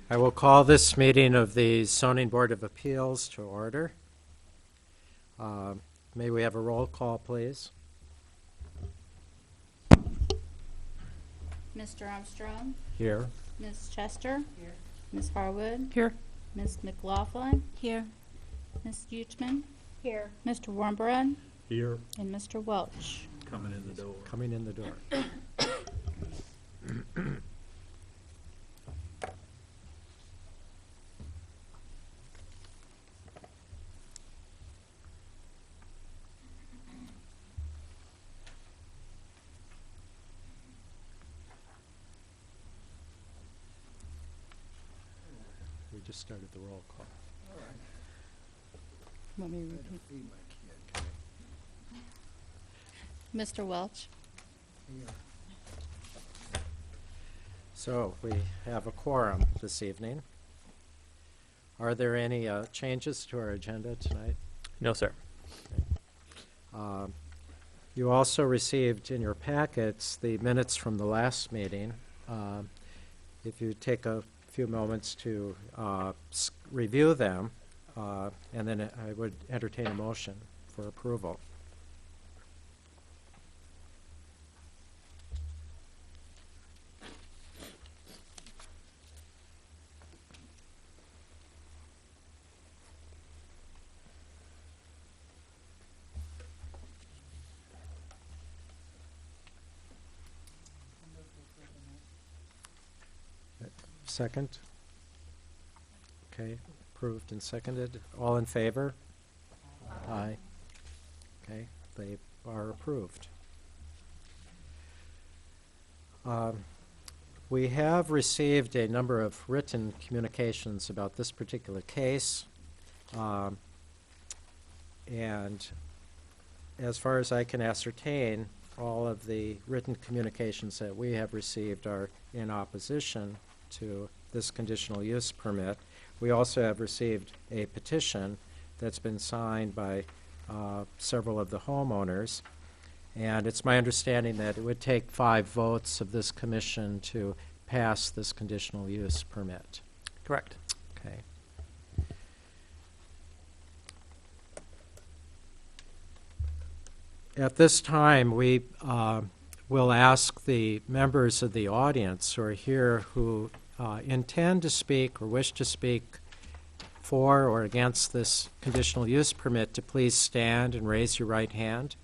I will call this meeting of the Zoning Board of Appeals to order. May we have a roll call, please? Mr. Armstrong, Here. Ms. Chester, here. Ms. Harwood, Here. Ms. McLaughlin, Here. Ms. Uchman, Here. Mr. Warmbrun, Here. and Mr. Welch. Coming in the door. Coming in the door. We just started the roll call. Want me to repeat? Mr. Welch, So we have a quorum this evening. Are there any changes to our agenda tonight? No, sir. You also received in your packets the minutes from the last meeting. If you take a few moments to review them, and then I would entertain a motion for approval. Second? Okay, approved and seconded. All in favor? Aye. Okay, they are approved. We have received a number of written communications about this particular case. And as far as I can ascertain, all of the written communications that we have received are in opposition to this conditional use permit. We also have received a petition that's been signed by several of the homeowners, and it's my understanding that it would take 5 votes of this commission to pass this conditional use permit. Correct. Okay. At this time, we will ask the members of the audience who are here who intend to speak or wish to speak for or against this conditional use permit to please stand and raise your right hand.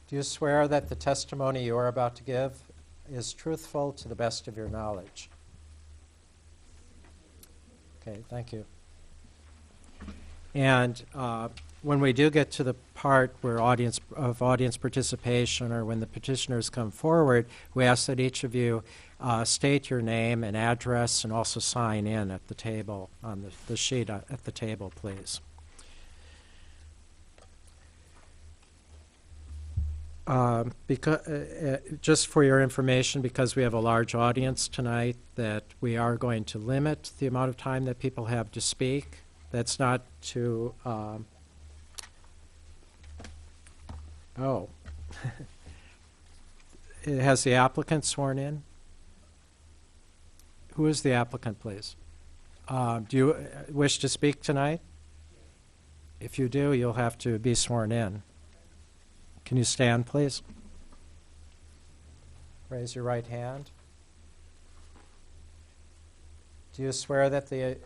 Do you swear that the testimony you are about to give is truthful to the best of your knowledge? Okay, thank you. And when we do get to the part where audience participation or when the petitioners come forward, we ask that each of you state your name and address and also sign in at the table, on the sheet at the table, please. Just for your information, because we have a large audience tonight, that we are going to limit the amount of time that people have to speak. That's not to, Has the applicant sworn in? Who is the applicant, please? Do you wish to speak tonight? If you do, you'll have to be sworn in. Can you stand, please? Raise your right hand. Do you swear that the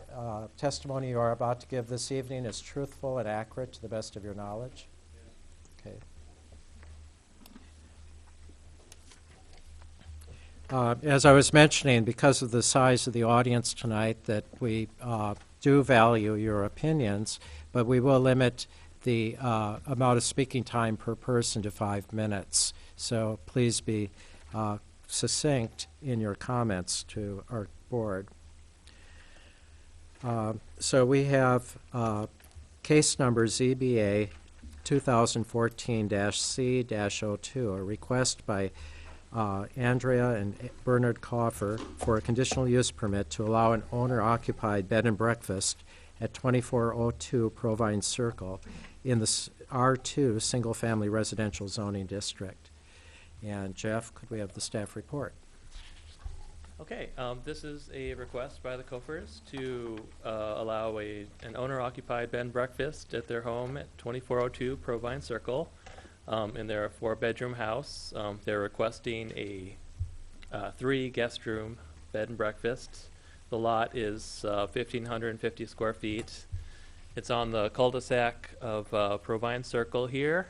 testimony you are about to give this evening is truthful and accurate to the best of your knowledge? Yes. Okay. As I was mentioning, because of the size of the audience tonight, that we do value your opinions, but we will limit the amount of speaking time per person to 5 minutes. So please be succinct in your comments to our board. So we have case number ZBA 2014-C-02, a request by Andrea and Bernard Coffer for a conditional use permit to allow an owner-occupied bed and breakfast at 2402 Provine Circle in the R2 Single Family Residential Zoning District. And Jeff, could we have the staff report? Okay, this is a request by the Koffers to allow an owner-occupied bed and breakfast at their home at 2402 Provine Circle. In their 4-bedroom house. They're requesting a 3-guest room bed and breakfast. The lot is 1,550 square feet. It's on the cul-de-sac of Provine Circle here.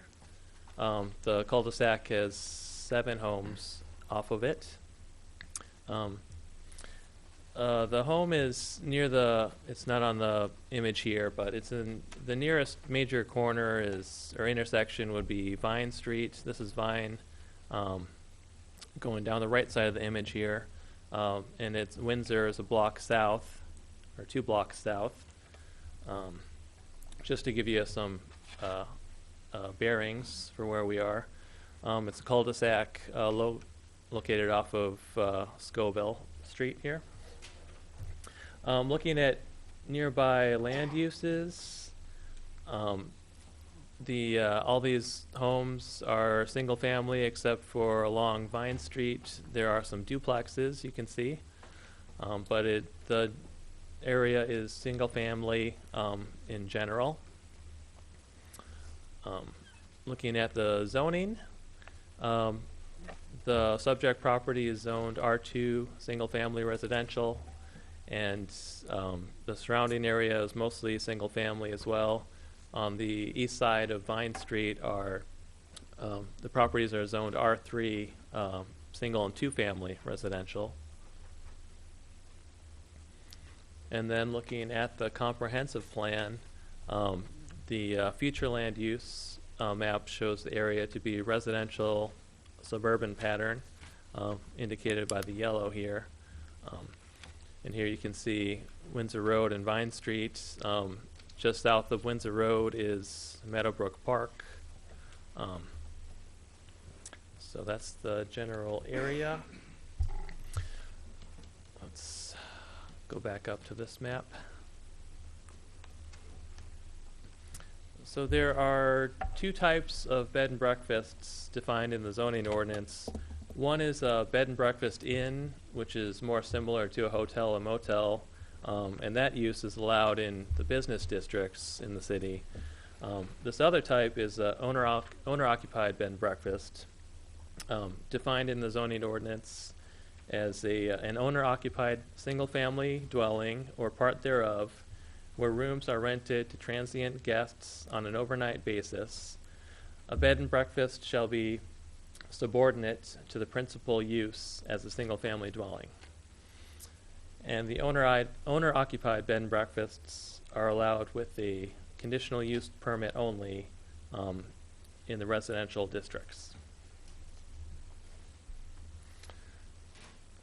The cul-de-sac has 7 homes off of it. The home is near it's not on the image here, but it's in the nearest major corner or intersection would be Vine Street. This is Vine, going down the right side of the image here. And Windsor is a block south, or 2 blocks south. Just to give you some bearings for where we are. It's a cul-de-sac located off of Scoville Street here. Looking at nearby land uses, all these homes are single family except for along Vine Street. There are some duplexes you can see, but the area is single family in general. Looking at the zoning, the subject property is zoned R2 single family residential, and the surrounding area is mostly single family as well. On the east side of Vine Street the properties are zoned R3 single and 2-family residential. And then looking at the comprehensive plan, the future land use map shows the area to be residential suburban pattern, indicated by the yellow here. And here you can see Windsor Road and Vine Street. Just south of Windsor Road is Meadowbrook Park. So that's the general area. Let's go back up to this map. So there are 2 types of bed and breakfasts defined in the zoning ordinance. One is a bed and breakfast inn, which is more similar to a hotel or motel, and that use is allowed in the business districts in the city. This other type is a owner-occupied bed and breakfast, defined in the zoning ordinance as an owner-occupied single-family dwelling or part thereof, where rooms are rented to transient guests on an overnight basis. A bed and breakfast shall be subordinate to the principal use as a single-family dwelling. And the owner-occupied bed and breakfasts are allowed with a conditional use permit only in the residential districts.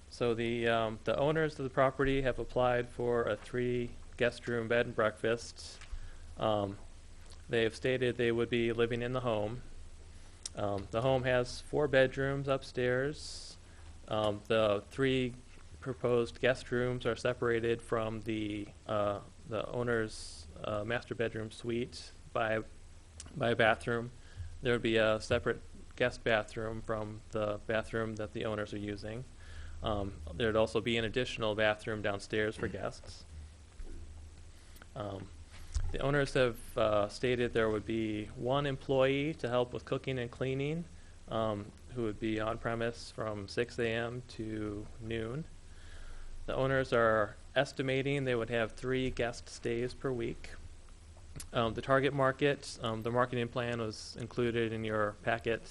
So the owners of the property have applied for a 3-guest room bed and breakfast. They have stated they would be living in the home. The home has 4 bedrooms upstairs. The 3 proposed guest rooms are separated from the owner's master bedroom suite by a bathroom. There would be a separate guest bathroom from the bathroom that the owners are using. There would also be an additional bathroom downstairs for guests. The owners have stated there would be 1 employee to help with cooking and cleaning, who would be on premise from 6 a.m. to noon. The owners are estimating they would have 3 guest stays per week. The target market, the marketing plan was included in your packet.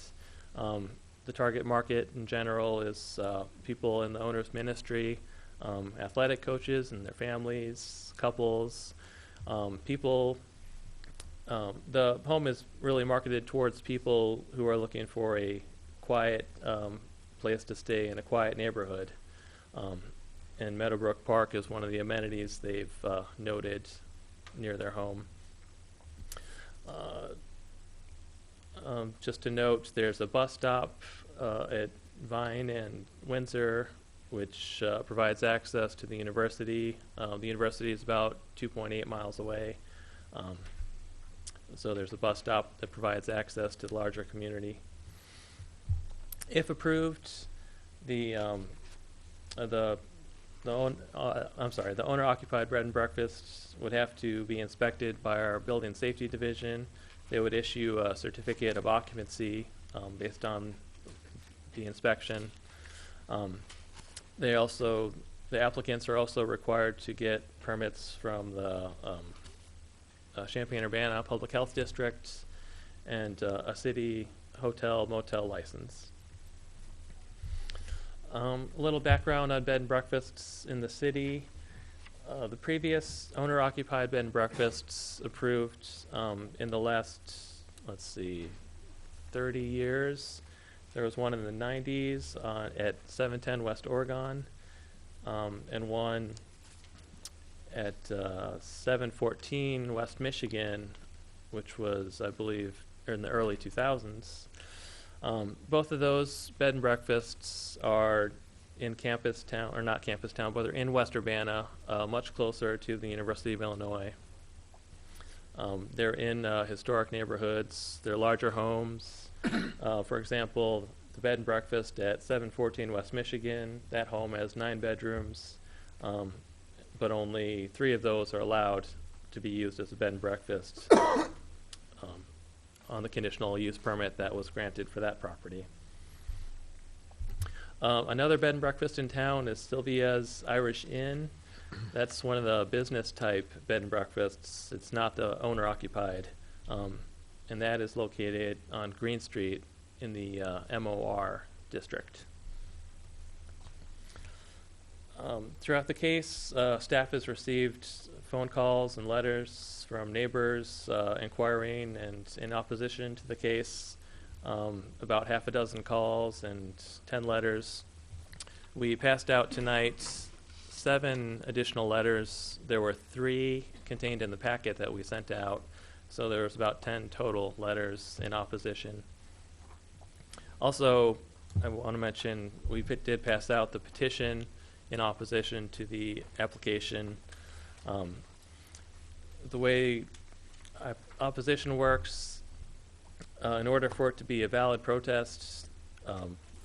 The target market in general is people in the owner's ministry, athletic coaches and their families, couples, people. The home is really marketed towards people who are looking for a quiet place to stay in a quiet neighborhood. And Meadowbrook Park is one of the amenities they've noted near their home. Just to note, there's a bus stop at Vine and Windsor which provides access to the university. The university is about 2.8 miles away. So there's a bus stop that provides access to the larger community. If approved, the owner-occupied bed and breakfast would have to be inspected by our building safety division. They would issue a certificate of occupancy based on the inspection. The applicants are also required to get permits from the Champaign-Urbana Public Health District and a city hotel motel license. A little background on bed and breakfasts in the city. The previous owner-occupied bed and breakfasts approved in the last, 30 years. There was one in the 90s at 710 West Oregon, and one at 714 West Michigan, which was, I believe, in the early 2000s. Both of those bed and breakfasts are in Campus Town, or not Campus Town, but they're in West Urbana, much closer to the University of Illinois. They're in historic neighborhoods. They're larger homes. For example, the bed and breakfast at 714 West Michigan, that home has 9 bedrooms, but only 3 of those are allowed to be used as a bed and breakfast on the conditional use permit that was granted for that property. Another bed and breakfast in town is Sylvia's Irish Inn. That's one of the business type bed and breakfasts. It's not the owner occupied. And that is located on Green Street in the MOR district. Throughout the case, staff has received phone calls and letters from neighbors inquiring and in opposition to the case, about half a dozen calls and 10 letters. We passed out tonight 7 additional letters. There were 3 contained in the packet that we sent out, so there was about 10 total letters in opposition. Also, I want to mention we did pass out the petition in opposition to the application. The way opposition works, in order for it to be a valid protest,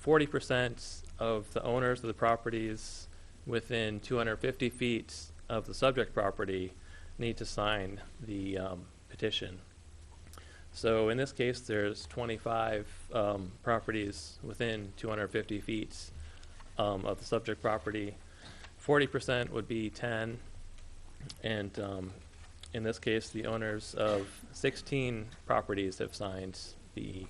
40% of the owners of the properties within 250 feet of the subject property need to sign the petition. So in this case, there's 25 properties within 250 feet of the subject property. 40% would be 10, and in this case, the owners of 16 properties have signed the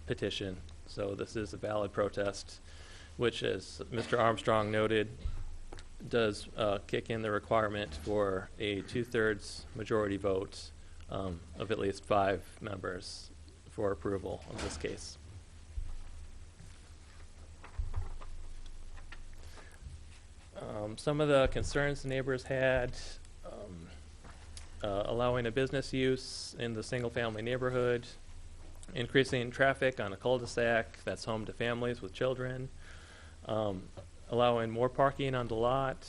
petition. So this is a valid protest, which, as Mr. Armstrong noted, does kick in the requirement for a 2/3 majority vote of at least 5 members for approval of this case. Some of the concerns the neighbors had, allowing a business use in the single-family neighborhood, increasing traffic on a cul-de-sac that's home to families with children, allowing more parking on the lot,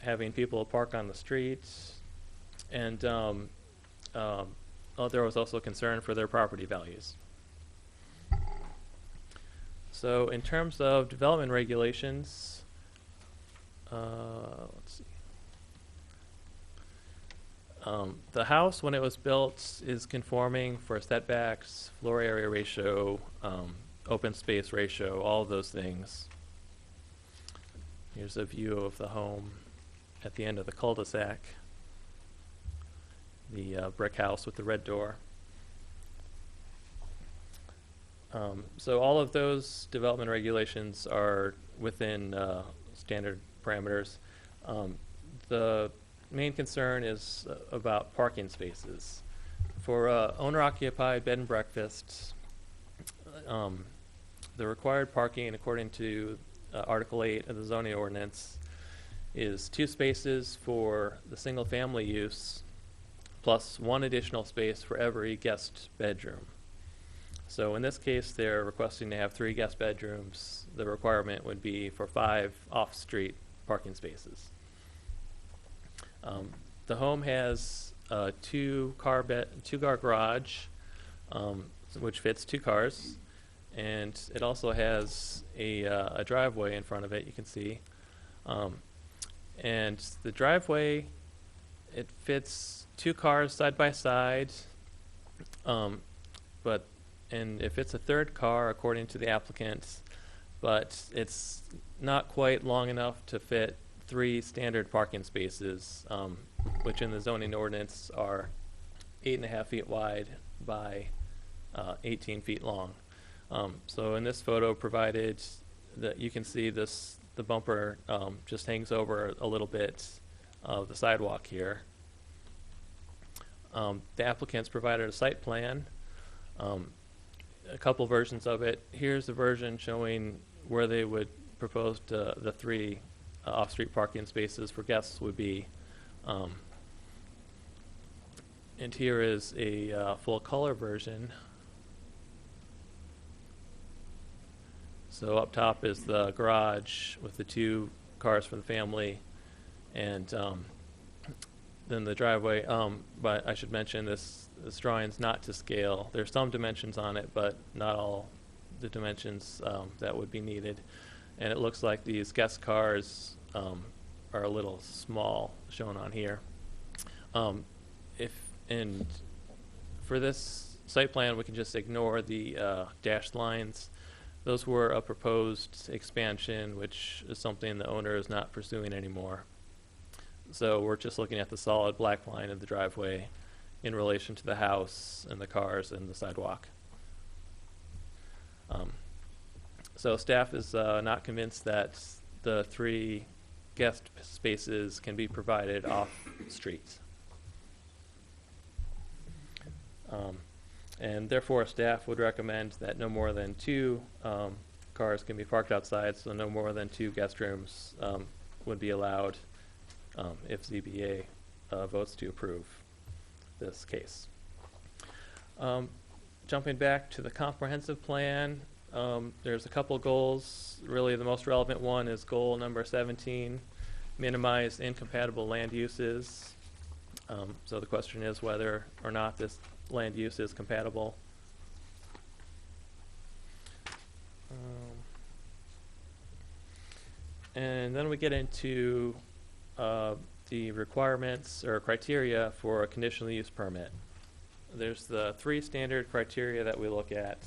having people park on the streets, and there was also concern for their property values. So in terms of development regulations, let's see. The house, when it was built, is conforming for setbacks, floor area ratio, open space ratio, all of those things. Here's a view of the home at the end of the cul-de-sac, the brick house with the red door. So all of those development regulations are within standard parameters. The main concern is about parking spaces. For owner-occupied bed and breakfast, the required parking, according to Article 8 of the zoning ordinance, is 2 spaces for the single-family use, plus 1 additional space for every guest bedroom. So in this case, they're requesting to have 3 guest bedrooms. The requirement would be for 5 off-street parking spaces. The home has a 2-car garage, which fits 2 cars, and it also has a driveway in front of it. You can see, and the driveway, it fits 2 cars side by side, and it fits a 3rd car according to the applicant, but it's not quite long enough to fit 3 standard parking spaces, which in the zoning ordinance are 8.5 feet wide by 18 feet long. So in this photo provided, that you can see the bumper just hangs over a little bit of the sidewalk here. The applicants provided a site plan, a couple versions of it. Here's a version showing where they would propose the 3 off-street parking spaces for guests would be. And here is a full color version. So up top is the garage with the 2 cars for the family, and then the driveway. But I should mention this drawing's not to scale. There's some dimensions on it, but not all the dimensions that would be needed. And it looks like these guest cars are a little small, shown on here. And for this site plan, we can just ignore the dashed lines. Those were a proposed expansion, which is something the owner is not pursuing anymore. So we're just looking at the solid black line of the driveway in relation to the house and the cars and the sidewalk. So staff is not convinced that the 3 guest spaces can be provided off street. And therefore staff would recommend that no more than 2 cars can be parked outside, so no more than 2 guest rooms would be allowed if ZBA votes to approve this case. Jumping back to the comprehensive plan, there's a couple goals. Really the most relevant one is goal number 17, minimize incompatible land uses. So the question is whether or not this land use is compatible. And then we get into the requirements or criteria for a conditional use permit. There's the 3 standard criteria that we look at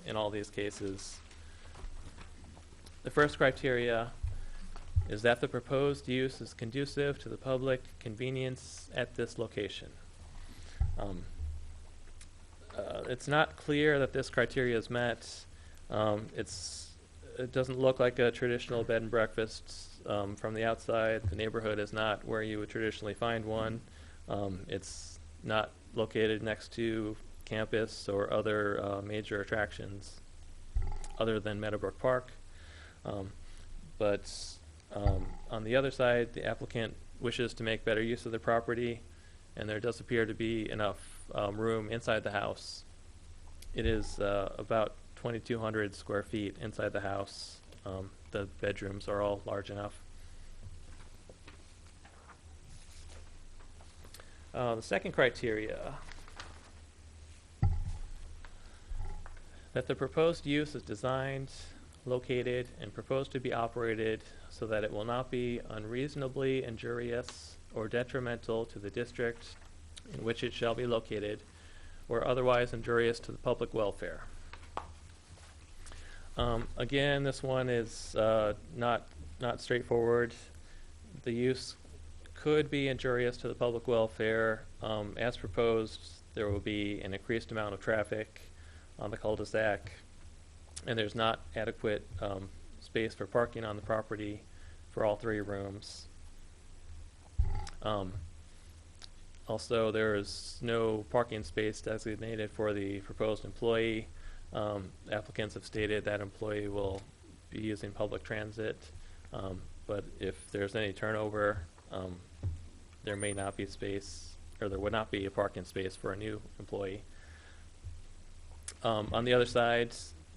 in all these cases. The first criteria is that the proposed use is conducive to the public convenience at this location. It's not clear that this criteria is met. It doesn't look like a traditional bed and breakfast from the outside. The neighborhood is not where you would traditionally find one. It's not located next to campus or other major attractions other than Meadowbrook Park. But on the other side, the applicant wishes to make better use of the property, and there does appear to be enough room inside the house. It is about 2,200 square feet inside the house. The bedrooms are all large enough. The second criteria, that the proposed use is designed, located, and proposed to be operated so that it will not be unreasonably injurious or detrimental to the district in which it shall be located, or otherwise injurious to the public welfare. Again, this one is not straightforward. The use could be injurious to the public welfare. As proposed, there will be an increased amount of traffic on the cul-de-sac, and there's not adequate space for parking on the property for all 3 rooms. Also, there is no parking space designated for the proposed employee. Applicants have stated that employee will be using public transit, but if there's any turnover, there may not be space, or there would not be a parking space for a new employee. On the other side,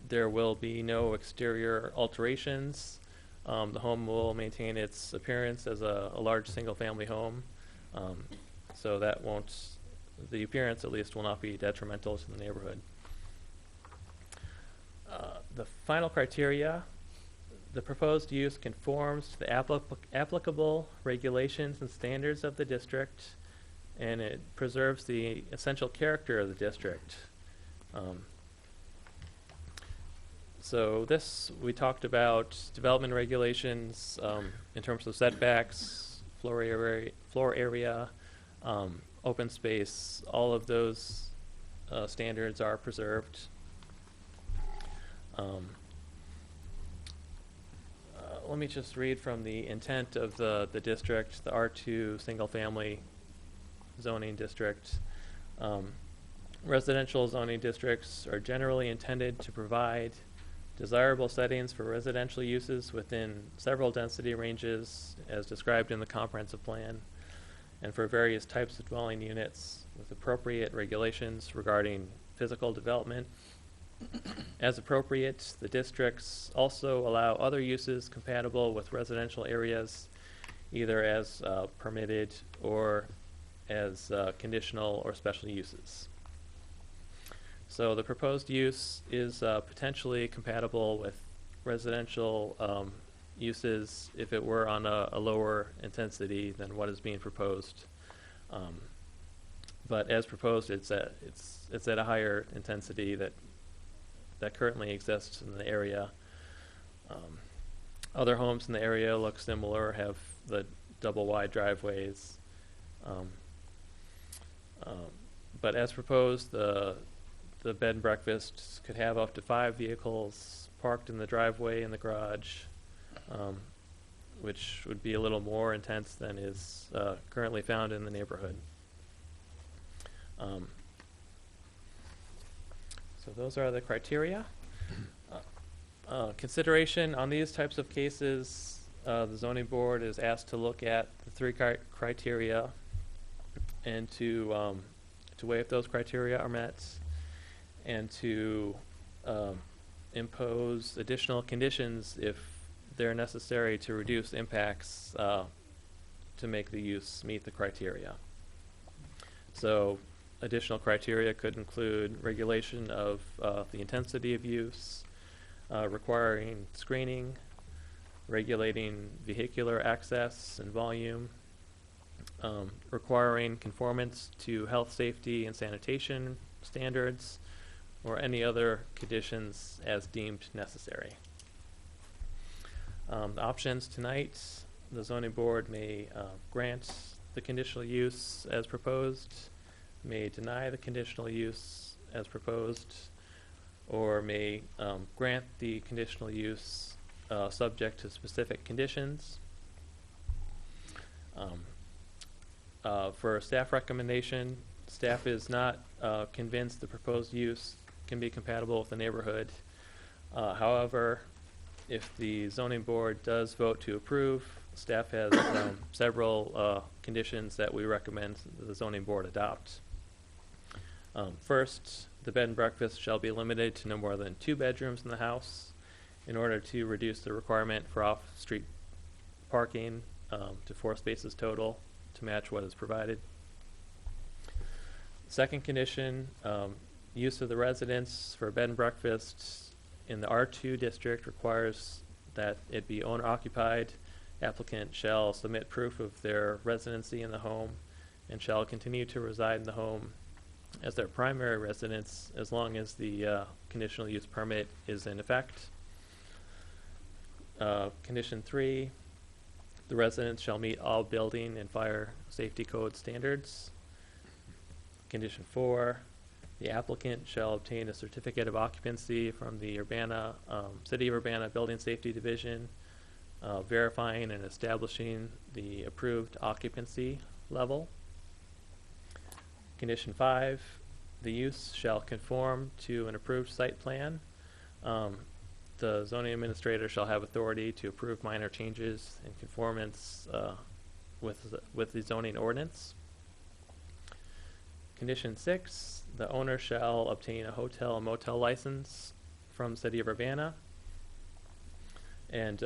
there will be no exterior alterations. The home will maintain its appearance as a large single-family home. So that won't, the appearance at least, will not be detrimental to the neighborhood. The final criteria, the proposed use conforms to the applicable regulations and standards of the district, and it preserves the essential character of the district. So this, we talked about development regulations in terms of setbacks, floor area, open space. All of those standards are preserved. Let me just read from the intent of the district, the R2 single-family zoning district. Residential zoning districts are generally intended to provide desirable settings for residential uses within several density ranges as described in the comprehensive plan, and for various types of dwelling units with appropriate regulations regarding physical development. As appropriate, the districts also allow other uses compatible with residential areas, either as permitted or as conditional or special uses. So the proposed use is potentially compatible with residential uses if it were on a lower intensity than what is being proposed. But as proposed, it's at a higher intensity that currently exists in the area. Other homes in the area look similar, have the double wide driveways. But as proposed, the bed and breakfasts could have up to 5 vehicles parked in the driveway and the garage, which would be a little more intense than is currently found in the neighborhood. So those are the criteria. Consideration on these types of cases, the zoning board is asked to look at the 3 criteria and to weigh if those criteria are met, and to impose additional conditions if they're necessary to reduce impacts to make the use meet the criteria. So additional criteria could include regulation of the intensity of use, requiring screening, regulating vehicular access and volume, requiring conformance to health, safety, and sanitation standards, or any other conditions as deemed necessary. The options tonight, the zoning board may grant the conditional use as proposed, may deny the conditional use as proposed, or may grant the conditional use subject to specific conditions. For staff recommendation, staff is not convinced the proposed use can be compatible with the neighborhood. However, if the zoning board does vote to approve, staff has several conditions that we recommend the zoning board adopt. First, the bed and breakfast shall be limited to no more than 2 bedrooms in the house in order to reduce the requirement for off-street parking to 4 spaces total to match what is provided. Second condition, use of the residence for bed and breakfast in the R2 district requires that it be owner-occupied. Applicant shall submit proof of their residency in the home and shall continue to reside in the home as their primary residence as long as the conditional use permit is in effect. Condition 3, the residence shall meet all building and fire safety code standards. Condition 4, the applicant shall obtain a certificate of occupancy from the City of Urbana Building Safety Division, verifying and establishing the approved occupancy level. Condition 5, the use shall conform to an approved site plan. The zoning administrator shall have authority to approve minor changes in conformance with the zoning ordinance. Condition 6, the owner shall obtain a hotel and motel license from City of Urbana. And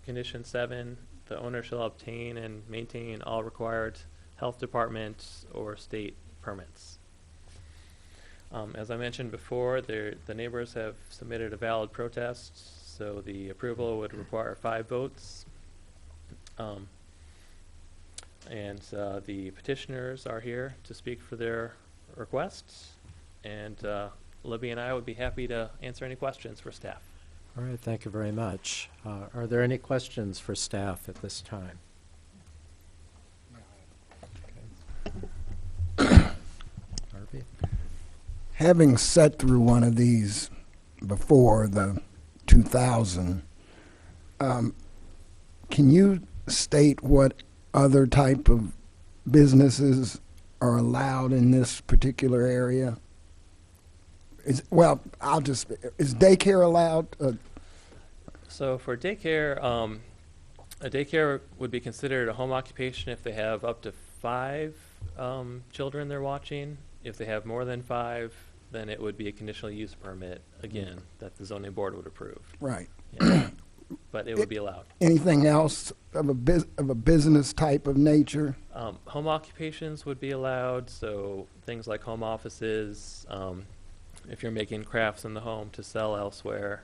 Condition 7, the owner shall obtain and maintain all required health department or state permits. As I mentioned before, the neighbors have submitted a valid protest, so the approval would require 5 votes. And the petitioners are here to speak for their requests, and Libby and I would be happy to answer any questions for staff. All right, thank you very much. Are there any questions for staff at this time? Harvey? Having sat through one of these before, the 2000, can you state what other type of businesses are allowed in this particular area? Is daycare allowed? So for daycare, a daycare would be considered a home occupation if they have up to 5 children they're watching. If they have more than 5, then it would be a conditional use permit, again, that the zoning board would approve. Right. Yeah. But it would be allowed. Anything else of a business type of nature? Home occupations would be allowed, so things like home offices, if you're making crafts in the home to sell elsewhere.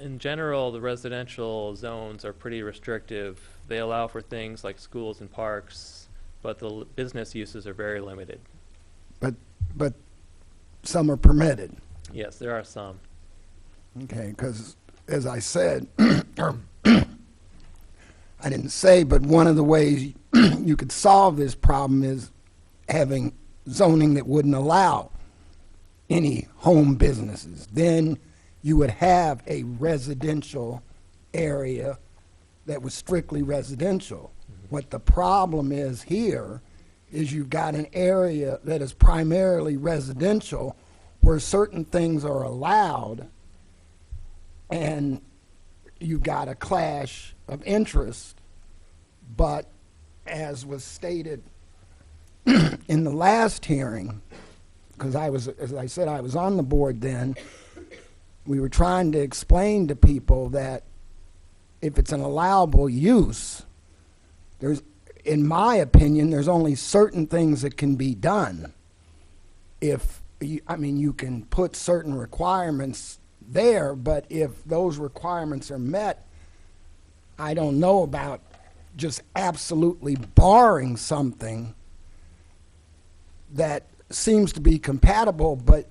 In general, the residential zones are pretty restrictive. They allow for things like schools and parks, but the business uses are very limited. But some are permitted. Yes, there are some. Okay, because as I said, or I didn't say, but one of the ways you could solve this problem is having zoning that wouldn't allow any home businesses. Then you would have a residential area that was strictly residential. What the problem is here is you've got an area that is primarily residential where certain things are allowed, and you've got a clash of interest. But as was stated in the last hearing, because as I said, I was on the board then, we were trying to explain to people that if it's an allowable use, in my opinion, there's only certain things that can be done. You can put certain requirements there, but if those requirements are met, I don't know about just absolutely barring something that seems to be compatible. But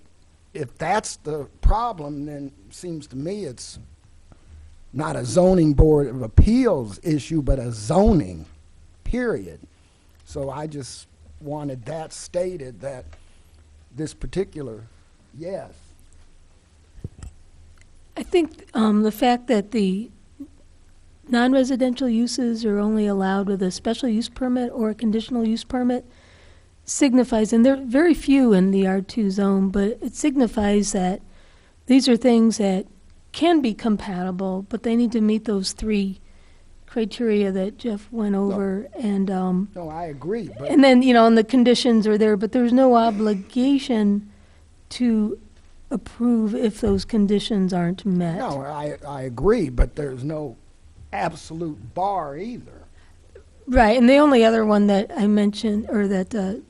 if that's the problem, then it seems to me it's not a zoning board of appeals issue, but a zoning, period. So I just wanted that stated, that this particular, yes. I think the fact that the non-residential uses are only allowed with a special use permit or a conditional use permit signifies, and there are very few in the R2 zone, but it signifies that these are things that can be compatible, but they need to meet those 3 criteria that Jeff went over. No, I agree. But And then, and the conditions are there, but there's no obligation to approve if those conditions aren't met. no, I agree, but there's no absolute bar either. Right, and the only other one that I mentioned, or that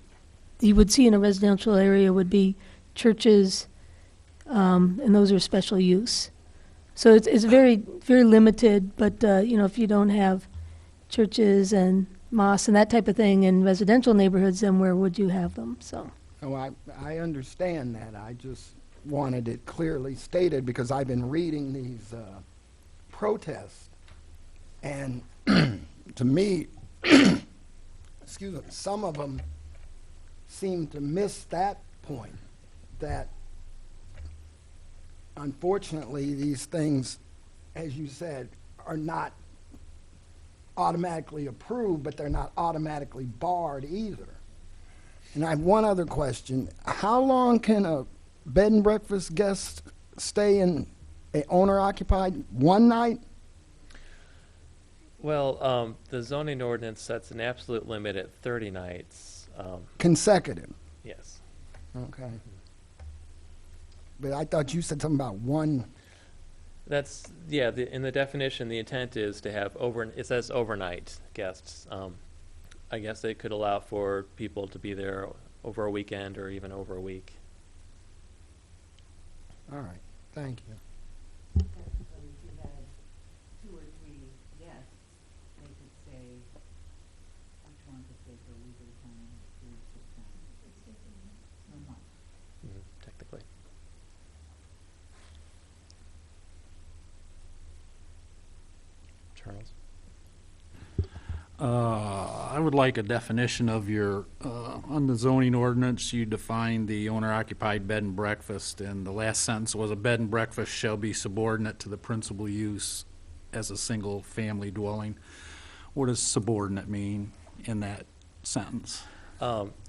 you would see in a residential area, would be churches, and those are special use. So it's very, very limited, but, if you don't have churches and mosques and that type of thing in residential neighborhoods, then where would you have them? So, No, I understand that. I just wanted it clearly stated because I've been reading these protests, and to me, excuse me, some of them seem to miss that point, that unfortunately these things, as you said, are not automatically approved, but they're not automatically barred either. And I have one other question. How long can a bed and breakfast guest stay in a owner occupied? One night? Well, the zoning ordinance sets an absolute limit at 30 nights. Consecutive. Yes. Okay. But I thought you said something about one. That's, yeah, in the definition, the intent is to have it says overnight guests. I guess they could allow for people to be there over a weekend or even over a week. All right. Thank you. So if you had 2 or 3 guests, they could stay, each one could stay for a week at a time, 3 or 6 times. A month. Technically. Charles? I would like a definition of your, on the zoning ordinance, you define the owner-occupied bed and breakfast, and the last sentence was a bed and breakfast shall be subordinate to the principal use as a single-family dwelling. What does subordinate mean in that sentence?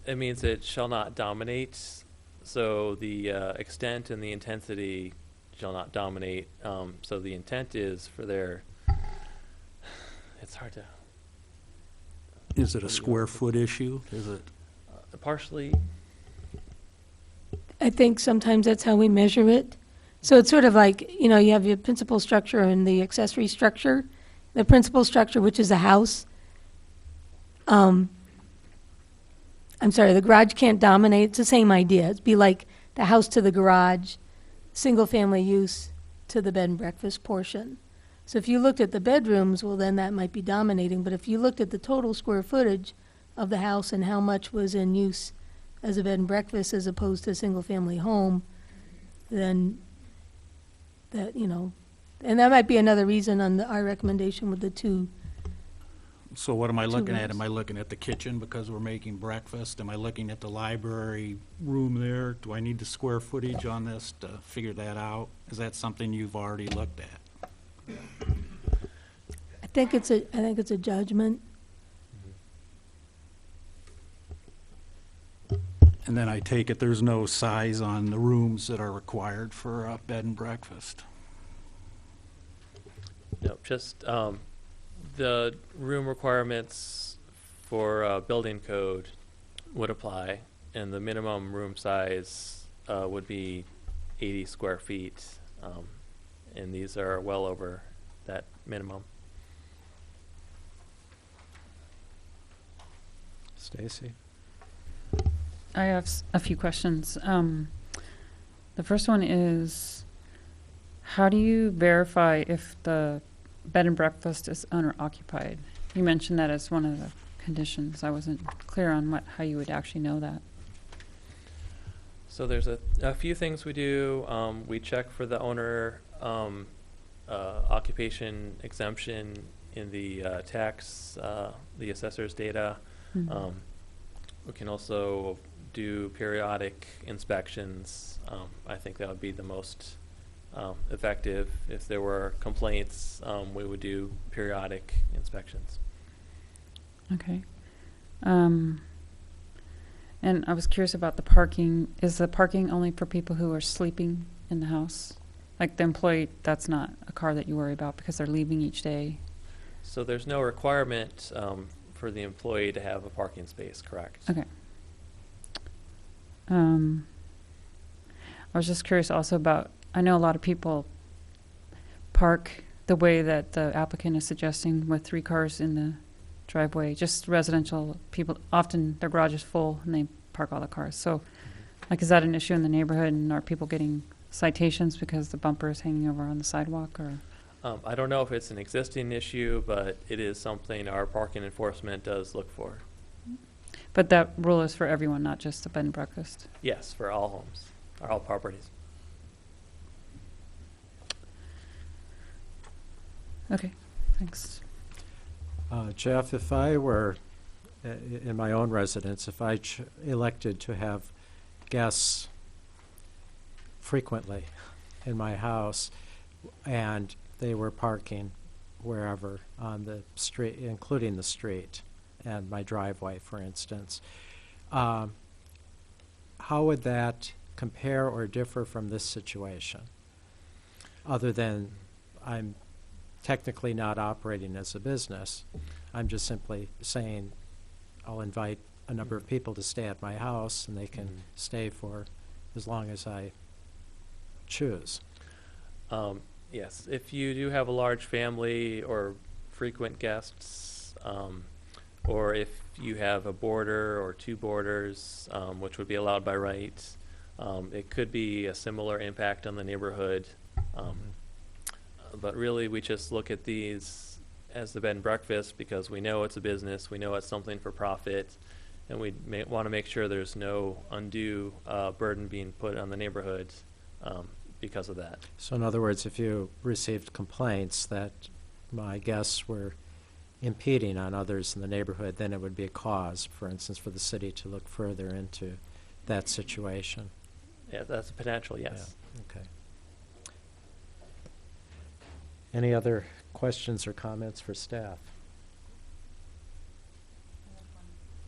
It means it shall not dominate, so the extent and the intensity shall not dominate. So the intent is for their, it's hard to, Is it a square foot issue? Is it? partially, I think sometimes that's how we measure it. So it's sort of like, you know, you have your principal structure and the accessory structure. The principal structure, which is a house, I'm sorry, the garage can't dominate. It's the same idea. It'd be like the house to the garage, single-family use to the bed and breakfast portion. So if you looked at the bedrooms, well, then that might be dominating. But if you looked at the total square footage of the house and how much was in use as a bed and breakfast as opposed to a single-family home, then that, you know, and that might be another reason on our recommendation with the 2. So what am I looking at? rooms. Am I looking at the kitchen because we're making breakfast? Am I looking at the library room there? Do I need the square footage on this to figure that out? Is that something you've already looked at? I think it's a judgment. And then I take it there's no size on the rooms that are required for a bed and breakfast? no, just the room requirements for building code would apply, and the minimum room size would be 80 square feet, and these are well over that minimum. Stacy? I have a few questions. The first one is, how do you verify if the bed and breakfast is owner occupied? You mentioned that as one of the conditions. I wasn't clear on how you would actually know that. So there's a few things we do. We check for the owner occupation exemption in the tax, the assessor's data. Mhm. We can also do periodic inspections. I think that would be the most effective. If there were complaints, we would do periodic inspections. Okay. And I was curious about the parking. Is the parking only for people who are sleeping in the house? Like the employee, that's not a car that you worry about because they're leaving each day? So there's no requirement for the employee to have a parking space, correct? Okay. I was just curious also about, I know a lot of people park the way that the applicant is suggesting with 3 cars in the driveway. Just residential people, often their garage is full and they park all the cars. So, like, is that an issue in the neighborhood, and are people getting citations because the bumper is hanging over on the sidewalk, or? I don't know if it's an existing issue, but it is something our parking enforcement does look for. But that rule is for everyone, not just the bed and breakfast. Yes, for all homes, or all properties. Okay, thanks. Jeff, if I were in my own residence, if I elected to have guests frequently in my house and they were parking wherever on the street, including the street and my driveway, for instance, how would that compare or differ from this situation? Other than I'm technically not operating as a business. I'm just simply saying I'll invite a number of people to stay at my house, and they can stay for as long as I choose. Yes, if you do have a large family or frequent guests, or if you have a boarder or two boarders, which would be allowed by right, it could be a similar impact on the neighborhood. But really, we just look at these as the bed and breakfast because we know it's a business, we know it's something for profit, and we want to make sure there's no undue burden being put on the neighborhood because of that. So in other words, if you received complaints that my guests were impeding on others in the neighborhood, then it would be a cause, for instance, for the city to look further into that situation. Yeah, that's a potential, yes. Yeah. Okay. Any other questions or comments for staff?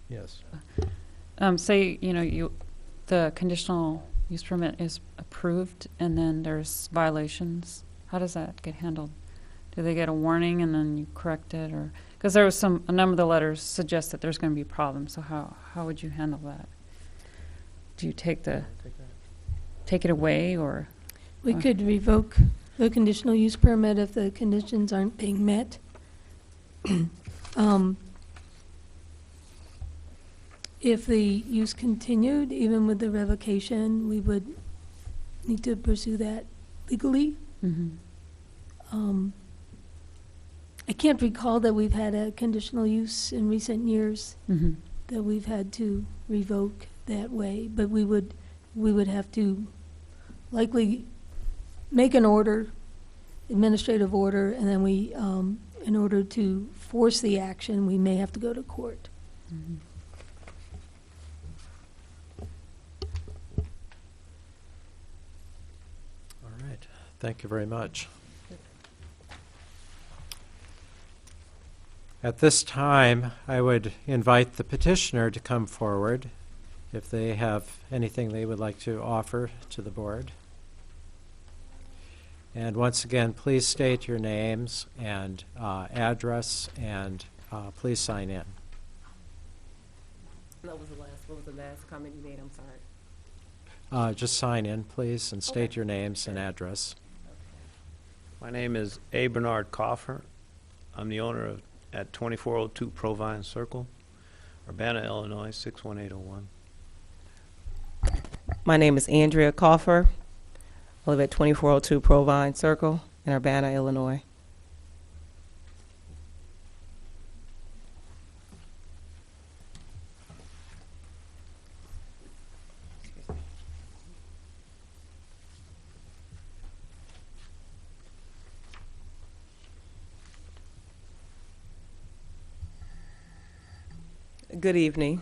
Yes. Say, the conditional use permit is approved and then there's violations. How does that get handled? Do they get a warning and then you correct it, or because there was a number of the letters suggest that there's going to be problems. So how would you handle that? Do you take it away, or We could revoke the conditional use permit if the conditions aren't being met. If the use continued, even with the revocation, we would need to pursue that legally. I can't recall that we've had a conditional use in recent years that we've had to revoke that way, but we would have to likely make an order, administrative order, and then we, in order to force the action, we may have to go to court. All right. Thank you very much. At this time, I would invite the petitioner to come forward if they have anything they would like to offer to the board. And once again, please state your names and address, and please sign in. What was the last comment you made? I'm sorry. Just sign in, please, and state your names and address. My name is A. Bernard Coffer. I'm the owner at 2402 Provine Circle, Urbana, Illinois, 61801. My name is Andrea Coffer. I live at 2402 Provine Circle in Urbana, Illinois. Good evening.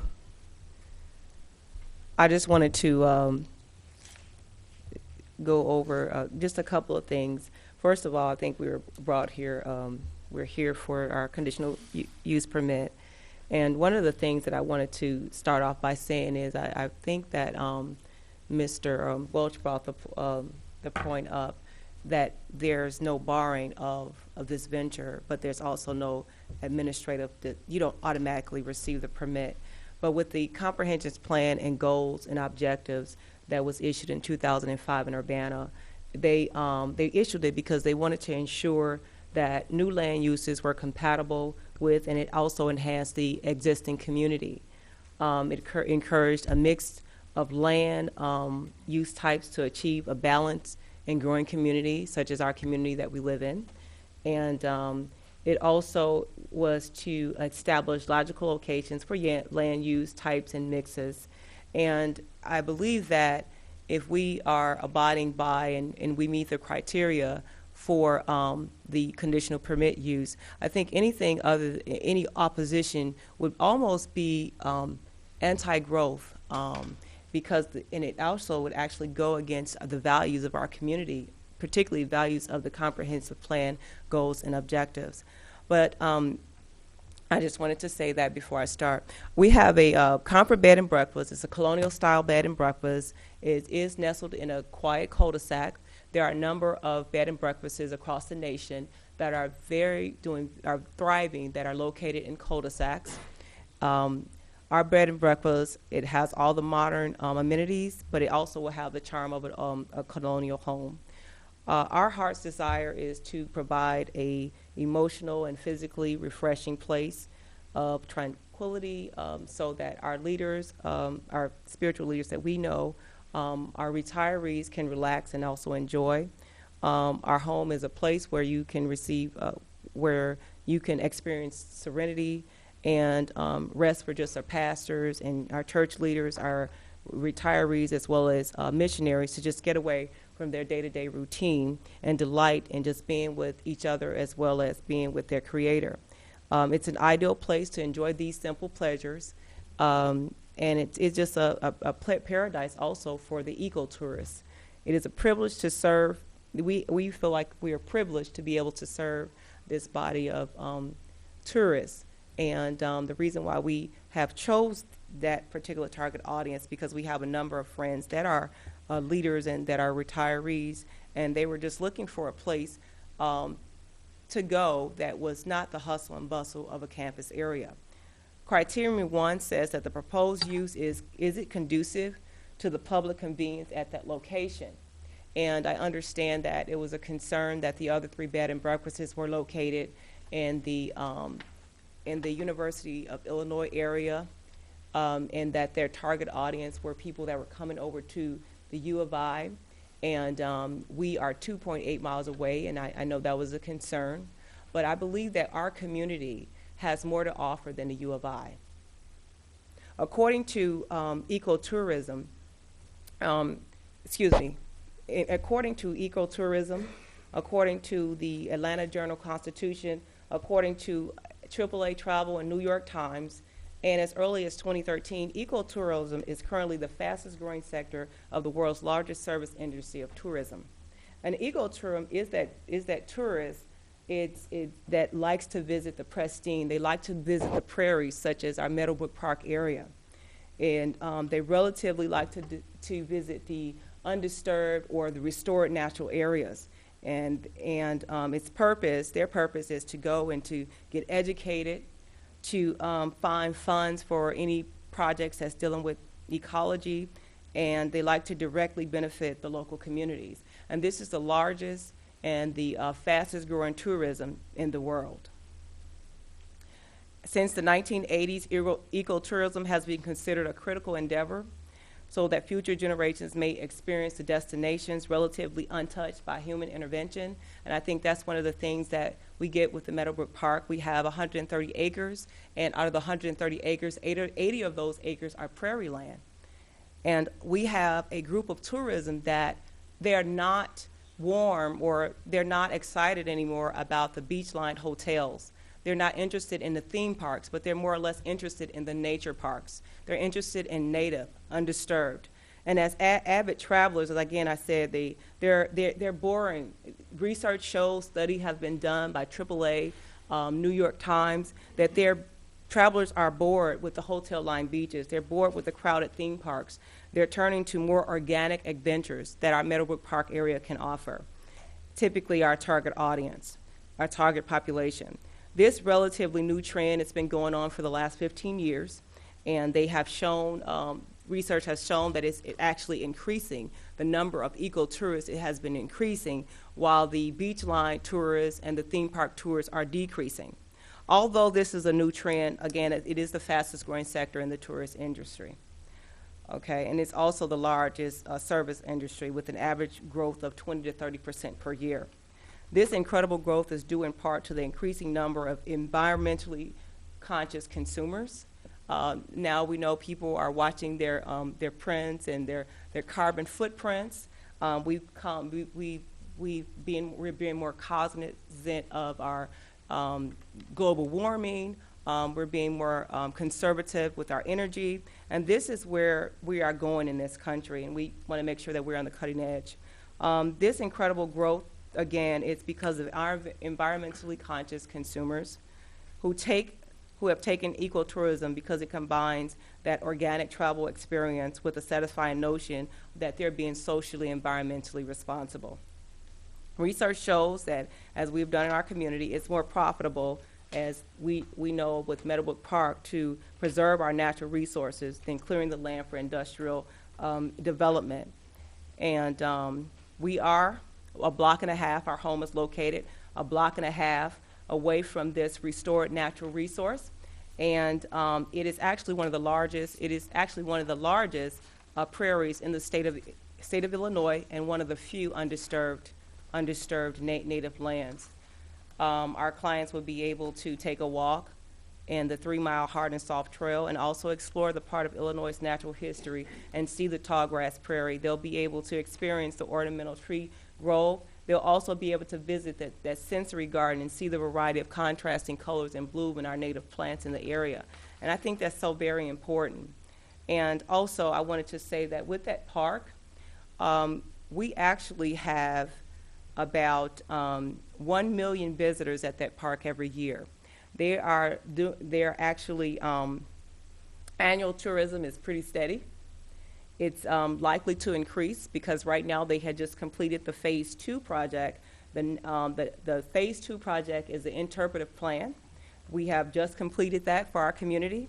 I just wanted to go over just a couple of things. First of all, I think we were brought here, we're here for our conditional use permit. And one of the things that I wanted to start off by saying is I think that Mr. Welch brought the point up that there's no barring of this venture, but there's also no administrative, that you don't automatically receive the permit. But with the comprehensive plan and goals and objectives that was issued in 2005 in Urbana, they issued it because they wanted to ensure that new land uses were compatible with, and it also enhanced the existing community. It encouraged a mix of land use types to achieve a balance and growing community, such as our community that we live in. And it also was to establish logical locations for land use types and mixes. And I believe that if we are abiding by and we meet the criteria for the conditional permit use, I think anything other than any opposition would almost be anti-growth, because and it also would actually go against the values of our community, particularly values of the comprehensive plan, goals, and objectives. But I just wanted to say that before I start. We have a Comfort Bed and Breakfast. It's a colonial-style bed and breakfast. It is nestled in a quiet cul-de-sac. There are a number of bed and breakfasts across the nation that are are thriving, that are located in cul-de-sacs. Our bed and breakfast, it has all the modern amenities, but it also will have the charm of a colonial home. Our heart's desire is to provide a emotional and physically refreshing place of tranquility, so that our leaders, our spiritual leaders that we know, our retirees can relax and also enjoy. Our home is a place where you can receive, where you can experience serenity and rest for just our pastors and our church leaders, our retirees, as well as missionaries, to just get away from their day-to-day routine and delight in just being with each other as well as being with their Creator. It's an ideal place to enjoy these simple pleasures, and it's just a paradise also for the eco-tourists. It is a privilege to serve. We feel like we are privileged to be able to serve this body of tourists. And the reason why we have chose that particular target audience, because we have a number of friends that are leaders and that are retirees, and they were just looking for a place to go that was not the hustle and bustle of a campus area. Criterion 1 says that the proposed use is it conducive to the public convenience at that location? And I understand that it was a concern that the other 3 bed and breakfasts were located in the University of Illinois area, and that their target audience were people that were coming over to the U of I. And we are 2.8 miles away, and I know that was a concern. But I believe that our community has more to offer than the U of I. According to ecotourism, according to ecotourism, according to the Atlanta Journal-Constitution, according to AAA Travel and New York Times, and as early as 2013, ecotourism is currently the fastest growing sector of the world's largest service industry of tourism. And ecotourism is that tourist that likes to visit the pristine. They like to visit the prairies, such as our Meadowbrook Park area. And they relatively like to visit the undisturbed or the restored natural areas. And their purpose is to go and to get educated, to find funds for any projects that's dealing with ecology, and they like to directly benefit the local communities. And this is the largest and the fastest growing tourism in the world. Since the 1980s, ecotourism has been considered a critical endeavor so that future generations may experience the destinations relatively untouched by human intervention. And I think that's one of the things that we get with the Meadowbrook Park. We have 130 acres, and out of the 130 acres, 80 of those acres are prairie land. And we have a group of tourism that they're not warm or they're not excited anymore about the beach-lined hotels. They're not interested in the theme parks, but they're more or less interested in the nature parks. They're interested in native, undisturbed. And as avid travelers, as again I said, they're boring. Research shows, study has been done by AAA, New York Times, that travelers are bored with the hotel-lined beaches. They're bored with the crowded theme parks. They're turning to more organic adventures that our Meadowbrook Park area can offer. Typically our target audience, our target population. This relatively new trend has been going on for the last 15 years, and they have shown, research has shown that it's actually increasing. The number of eco-tourists, it has been increasing, while the beach-line tourists and the theme park tourists are decreasing. Although this is a new trend, again, it is the fastest growing sector in the tourist industry. Okay, and it's also the largest service industry with an average growth of 20 to 30% per year. This incredible growth is due in part to the increasing number of environmentally conscious consumers. Now we know people are watching their prints and their carbon footprints. We're being more cognizant of our global warming. We're being more conservative with our energy, and this is where we are going in this country, and we want to make sure that we're on the cutting edge. This incredible growth, again, it's because of our environmentally conscious consumers who have taken ecotourism because it combines that organic travel experience with a satisfying notion that they're being socially, environmentally responsible. Research shows that, as we've done in our community, it's more profitable, as we know with Meadowbrook Park, to preserve our natural resources than clearing the land for industrial development. And we are a block and a half, our home is located a block and a half away from this restored natural resource. And it is actually one of the largest, prairies in the state of Illinois, and one of the few undisturbed native lands. Our clients would be able to take a walk in the 3-mile hard and soft trail, and also explore the part of Illinois' natural history and see the tallgrass prairie. They'll be able to experience the ornamental tree grove. They'll also be able to visit that sensory garden and see the variety of contrasting colors and bloom in our native plants in the area. And I think that's so very important. And also, I wanted to say that with that park, we actually have about 1 million visitors at that park every year. They're actually, annual tourism is pretty steady. It's likely to increase because right now they had just completed the Phase 2 project. The Phase 2 project is the interpretive plan. We have just completed that for our community.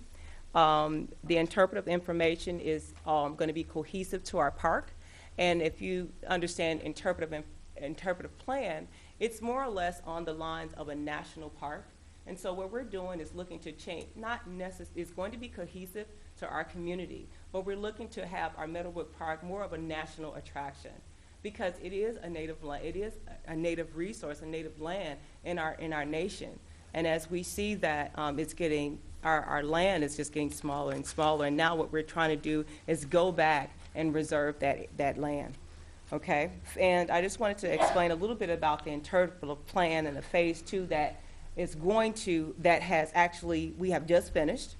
The interpretive information is going to be cohesive to our park. And if you understand interpretive plan, it's more or less on the lines of a national park. And so what we're doing is looking to change, it's going to be cohesive to our community, but we're looking to have our Meadowbrook Park more of a national attraction, because it is a native native resource, a native land in our nation. And as we see that it's getting, our land is just getting smaller and smaller, and now what we're trying to do is go back and reserve that land. Okay, and I just wanted to explain a little bit about the interpretive plan and the Phase 2 we have just finished.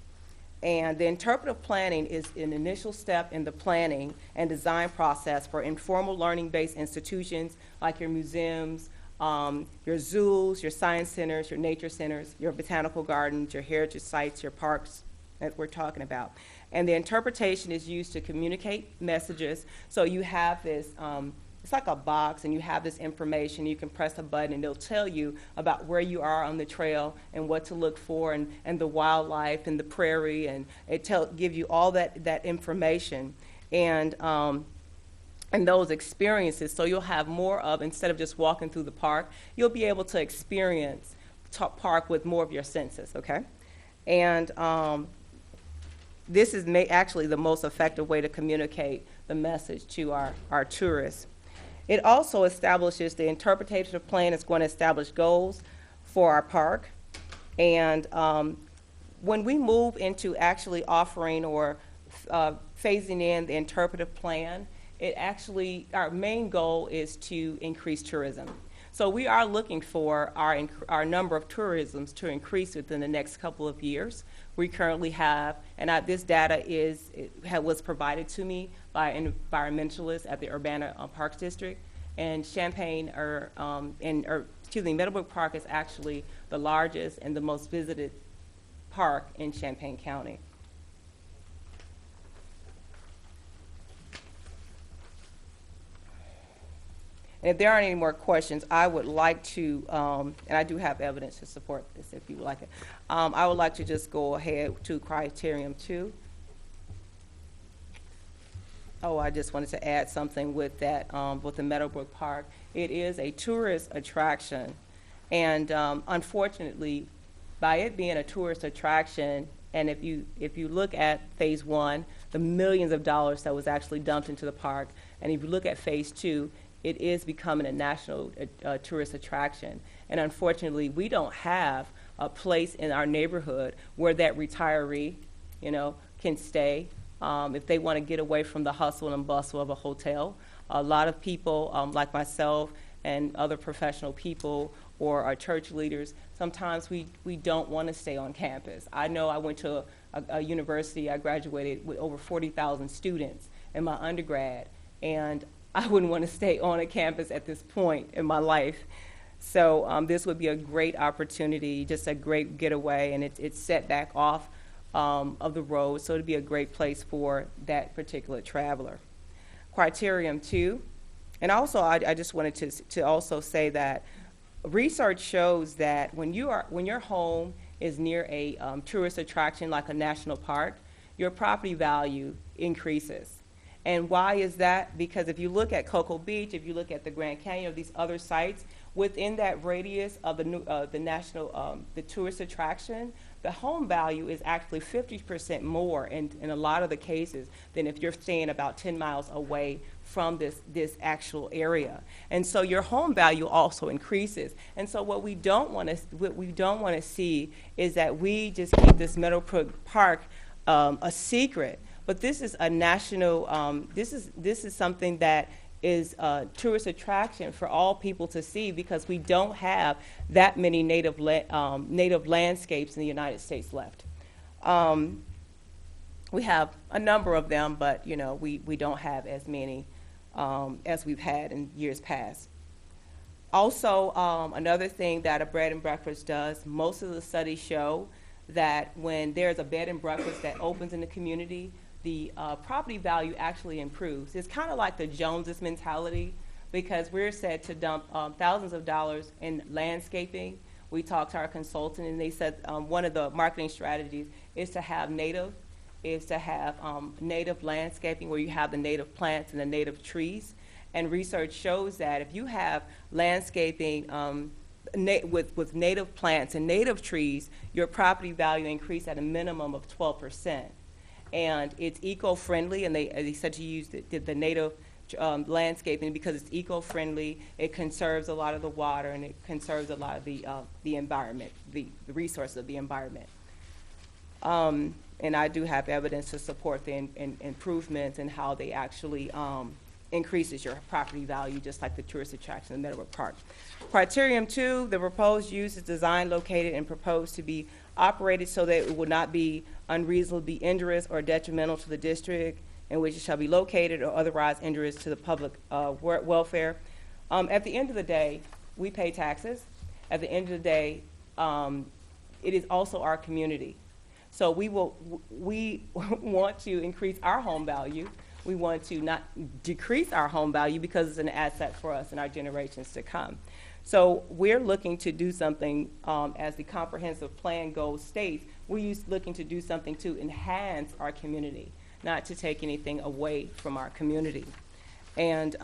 And the interpretive planning is an initial step in the planning and design process for informal learning-based institutions like your museums, your zoos, your science centers, your nature centers, your botanical gardens, your heritage sites, your parks that we're talking about. And the interpretation is used to communicate messages. So you have this, it's like a box, and you have this information. You can press a button and it'll tell you about where you are on the trail and what to look for, and the wildlife and the prairie, and give you all that information and those experiences. So you'll have more of, instead of just walking through the park, you'll be able to experience park with more of your senses, okay? And this is actually the most effective way to communicate the message to our tourists. It also establishes, the interpretive plan is going to establish goals for our park. And when we move into actually offering or phasing in the interpretive plan, our main goal is to increase tourism. So we are looking for our number of tourisms to increase within the next couple of years. We currently have, and this data was provided to me by environmentalists at the Urbana Parks District, and Meadowbrook Park is actually the largest and the most visited park in Champaign County. And if there aren't any more questions, I would like to, and I do have evidence to support this if you would like it, I would like to just go ahead to criterion 2. Oh, I just wanted to add something with that, with the Meadowbrook Park. It is a tourist attraction, and unfortunately, by it being a tourist attraction, and if you look at Phase 1, the millions of dollars that was actually dumped into the park, and if you look at Phase 2, it is becoming a national tourist attraction. And unfortunately, we don't have a place in our neighborhood where that retiree, can stay if they want to get away from the hustle and bustle of a hotel. A lot of people, like myself and other professional people or our church leaders, sometimes we don't want to stay on campus. I know I went to a university, I graduated with over 40,000 students in my undergrad, and I wouldn't want to stay on a campus at this point in my life. So this would be a great opportunity, just a great getaway, and it's set back off of the road, so it'd be a great place for that particular traveler. Criterion 2 And also, I just wanted to also say that research shows that when your home is near a tourist attraction like a national park, your property value increases. And why is that? Because if you look at Cocoa Beach, if you look at the Grand Canyon, or these other sites, within that radius of the tourist attraction, the home value is actually 50% more in a lot of the cases than if you're staying about 10 miles away from this actual area. And so your home value also increases. And so what we don't want to see is that we just keep this Meadowbrook Park a secret. But this is a national, this is something that is a tourist attraction for all people to see, because we don't have that many native landscapes in the United States left. We have a number of them, but we don't have as many as we've had in years past. Also, another thing that a bed and breakfast does, most of the studies show that when there's a bed and breakfast that opens in the community, the property value actually improves. It's kind of like the Joneses mentality, because we're said to dump thousands of dollars in landscaping. We talked to our consultant, and they said one of the marketing strategies is to have native landscaping, where you have the native plants and the native trees. And research shows that if you have landscaping with native plants and native trees, your property value increase at a minimum of 12%. And it's eco-friendly, and they said to use the native landscaping because it's eco-friendly. It conserves a lot of the water, and it conserves a lot of the environment, the resources of the environment. And I do have evidence to support the improvements and how they actually increases your property value, just like the tourist attraction in Meadowbrook Park. Criterion 2, the proposed use is designed, located, and proposed to be operated so that it will not be unreasonably injurious or detrimental to the district in which it shall be located, or otherwise injurious to the public welfare. At the end of the day, we pay taxes. At the end of the day, it is also our community. So we want to increase our home value. We want to not decrease our home value, because it's an asset for us and our generations to come. So we're looking to do something, as the comprehensive plan goal states, we're looking to do something to enhance our community, not to take anything away from our community. And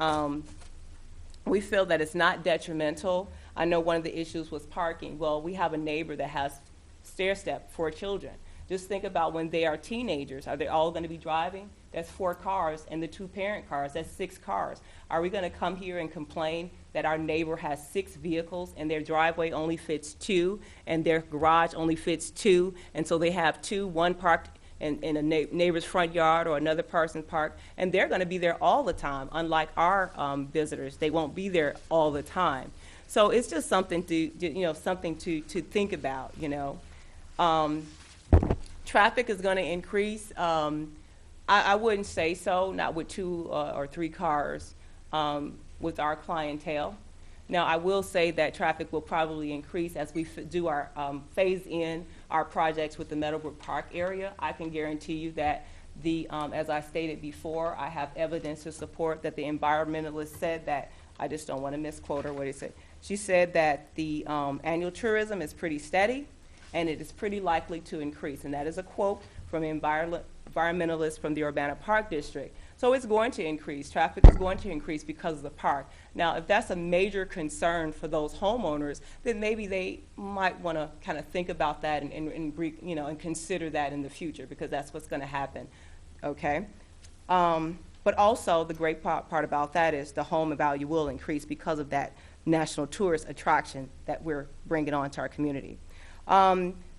we feel that it's not detrimental. I know one of the issues was parking. Well, we have a neighbor that has stair step for children. Just think about when they are teenagers. Are they all going to be driving? That's 4 cars, and the 2 parent cars, that's 6 cars. Are we going to come here and complain that our neighbor has 6 vehicles and their driveway only fits 2 and their garage only fits 2, and so they have 2, one parked in a neighbor's front yard or another person parked, and they're going to be there all the time, unlike our visitors. They won't be there all the time. So it's just something to think about, Traffic is going to increase. I wouldn't say so, not with 2 or 3 cars with our clientele. Now, I will say that traffic will probably increase as we do our phase in our projects with the Meadowbrook Park area. I can guarantee you that as I stated before, I have evidence to support that the environmentalist said that, I just don't want to misquote her what he said. She said that the annual tourism is pretty steady, and it is pretty likely to increase. And that is a quote from environmentalists from the Urbana Park District. So it's going to increase. Traffic is going to increase because of the park. Now, if that's a major concern for those homeowners, then maybe they might want to kind of think about that and consider that in the future, because that's what's going to happen, okay? But also, the great part about that is the home value will increase because of that national tourist attraction that we're bringing on to our community.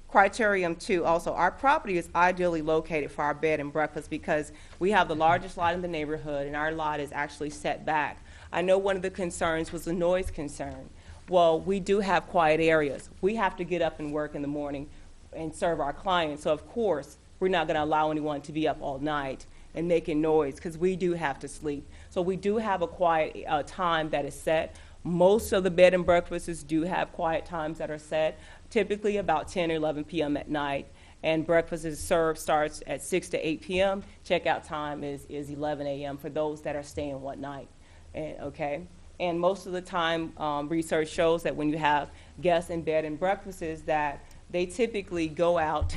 Criterion 2, also, our property is ideally located for our bed and breakfast because we have the largest lot in the neighborhood, and our lot is actually set back. I know one of the concerns was the noise concern. Well, we do have quiet areas. We have to get up and work in the morning and serve our clients, so of course, we're not going to allow anyone to be up all night and making noise, because we do have to sleep. So we do have a quiet time that is set. Most of the bed and breakfasts do have quiet times that are set, typically about 10 or 11 p.m. at night, and breakfast is served starts at 6 to 8 p.m. Checkout time is 11 a.m. for those that are staying one night. And, okay? And most of the time, research shows that when you have guests in bed and breakfasts, that they typically go out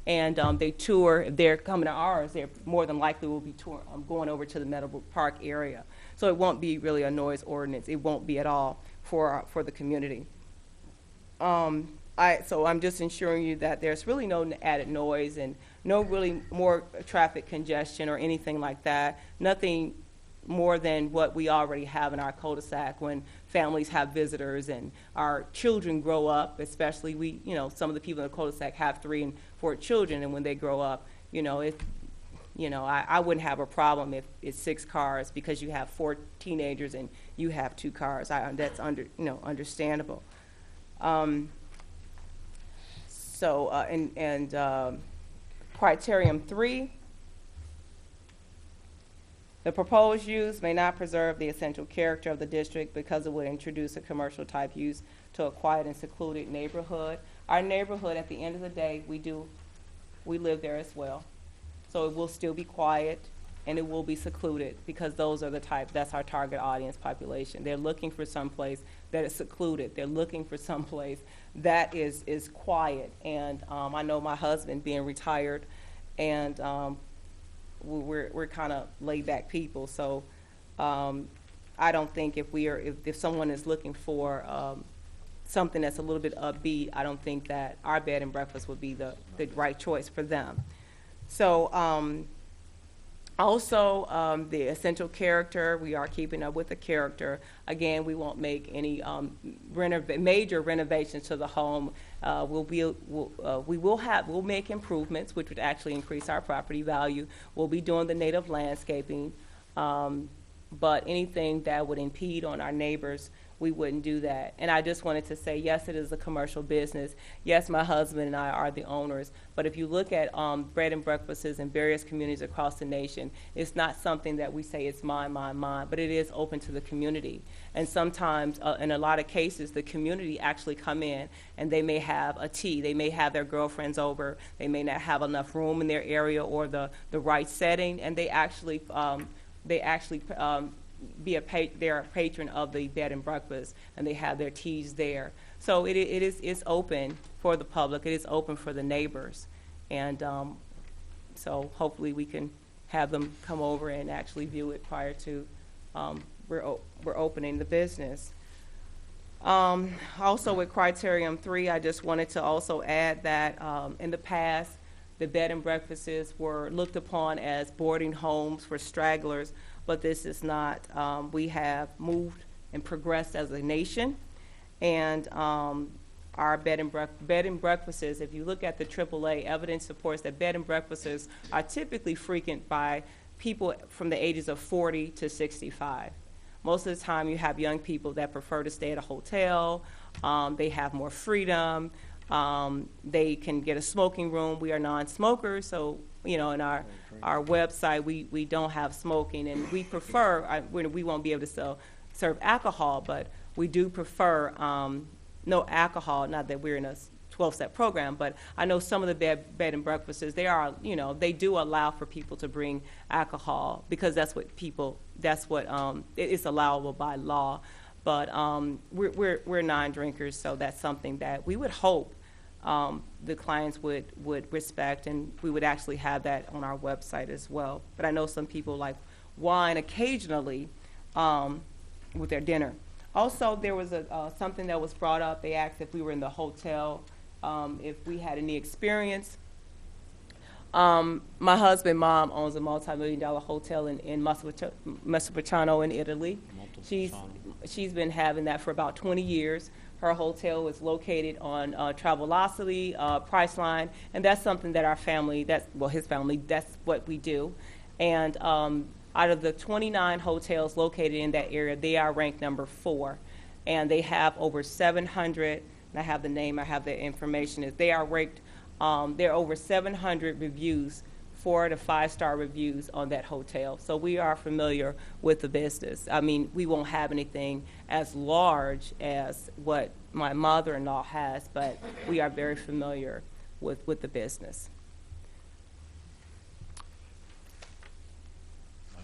and they tour. If they're coming to ours, they're more than likely will be going over to the Meadowbrook Park area. So it won't be really a noise ordinance. It won't be at all for the community. So I'm just ensuring you that there's really no added noise and no really more traffic congestion or anything like that. Nothing more than what we already have in our cul-de-sac when families have visitors and our children grow up, especially some of the people in the cul-de-sac have 3 and 4 children, and when they grow up, I wouldn't have a problem if it's 6 cars because you have 4 teenagers and you have 2 cars. That's understandable. Criterion 3, the proposed use may not preserve the essential character of the district because it would introduce a commercial type use to a quiet and secluded neighborhood. Our neighborhood, at the end of the day, we live there as well. So it will still be quiet and it will be secluded because that's our target audience population. They're looking for someplace that is secluded. They're looking for someplace that is quiet. And I know my husband being retired, and we're kind of laid back people. So I don't think if someone is looking for something that's a little bit upbeat, I don't think that our bed and breakfast would be the right choice for them. So also the essential character, we are keeping up with the character. Again, we won't make any major renovations to the home. We'll make improvements, which would actually increase our property value. We'll be doing the native landscaping, but anything that would impede on our neighbors, we wouldn't do that. And I just wanted to say, yes, it is a commercial business. Yes, my husband and I are the owners. But if you look at bread and breakfasts in various communities across the nation, it's not something that we say it's mine, but it is open to the community. And sometimes, in a lot of cases, the community actually come in and they may have a tea. They may have their girlfriends over. They may not have enough room in their area or the right setting, and they actually they're a patron of the bed and breakfast, and they have their teas there. So it's open for the public. It is open for the neighbors, and so hopefully we can have them come over and actually view it prior to we're opening the business. Also with Criterion 3, I just wanted to also add that in the past, the bed and breakfasts were looked upon as boarding homes for stragglers, but this is not. We have moved and progressed as a nation, and our bed and breakfasts, if you look at the AAA, evidence supports that bed and breakfasts are typically frequented by people from the ages of 40 to 65. Most of the time you have young people that prefer to stay at a hotel. They have more freedom. They can get a smoking room. We are non-smokers, so in our website we don't have smoking, and we prefer. We won't be able to serve alcohol, but we do prefer no alcohol. Not that we're in a 12-step program, but I know some of the bed and breakfasts they do allow for people to bring alcohol because that's what it's allowable by law. But we're non-drinkers, so that's something that we would hope the clients would respect, and we would actually have that on our website as well. But I know some people like wine occasionally with their dinner. Also, there was something that was brought up. They asked if we were in the hotel, if we had any experience. My husband, Mom, owns a multi-million-dollar hotel in Montepulciano in Italy. She's been having that for about 20 years. Her hotel is located on Travelocity, Priceline, and that's something that our family, his family, that's what we do. And out of the 29 hotels located in that area, they are ranked number 4. And they have over 700, and I have the name, I have the information, they are ranked, there are over 700 reviews, 4 to 5-star reviews on that hotel. So we are familiar with the business. I mean, we won't have anything as large as what my mother-in-law has, but we are very familiar with the business.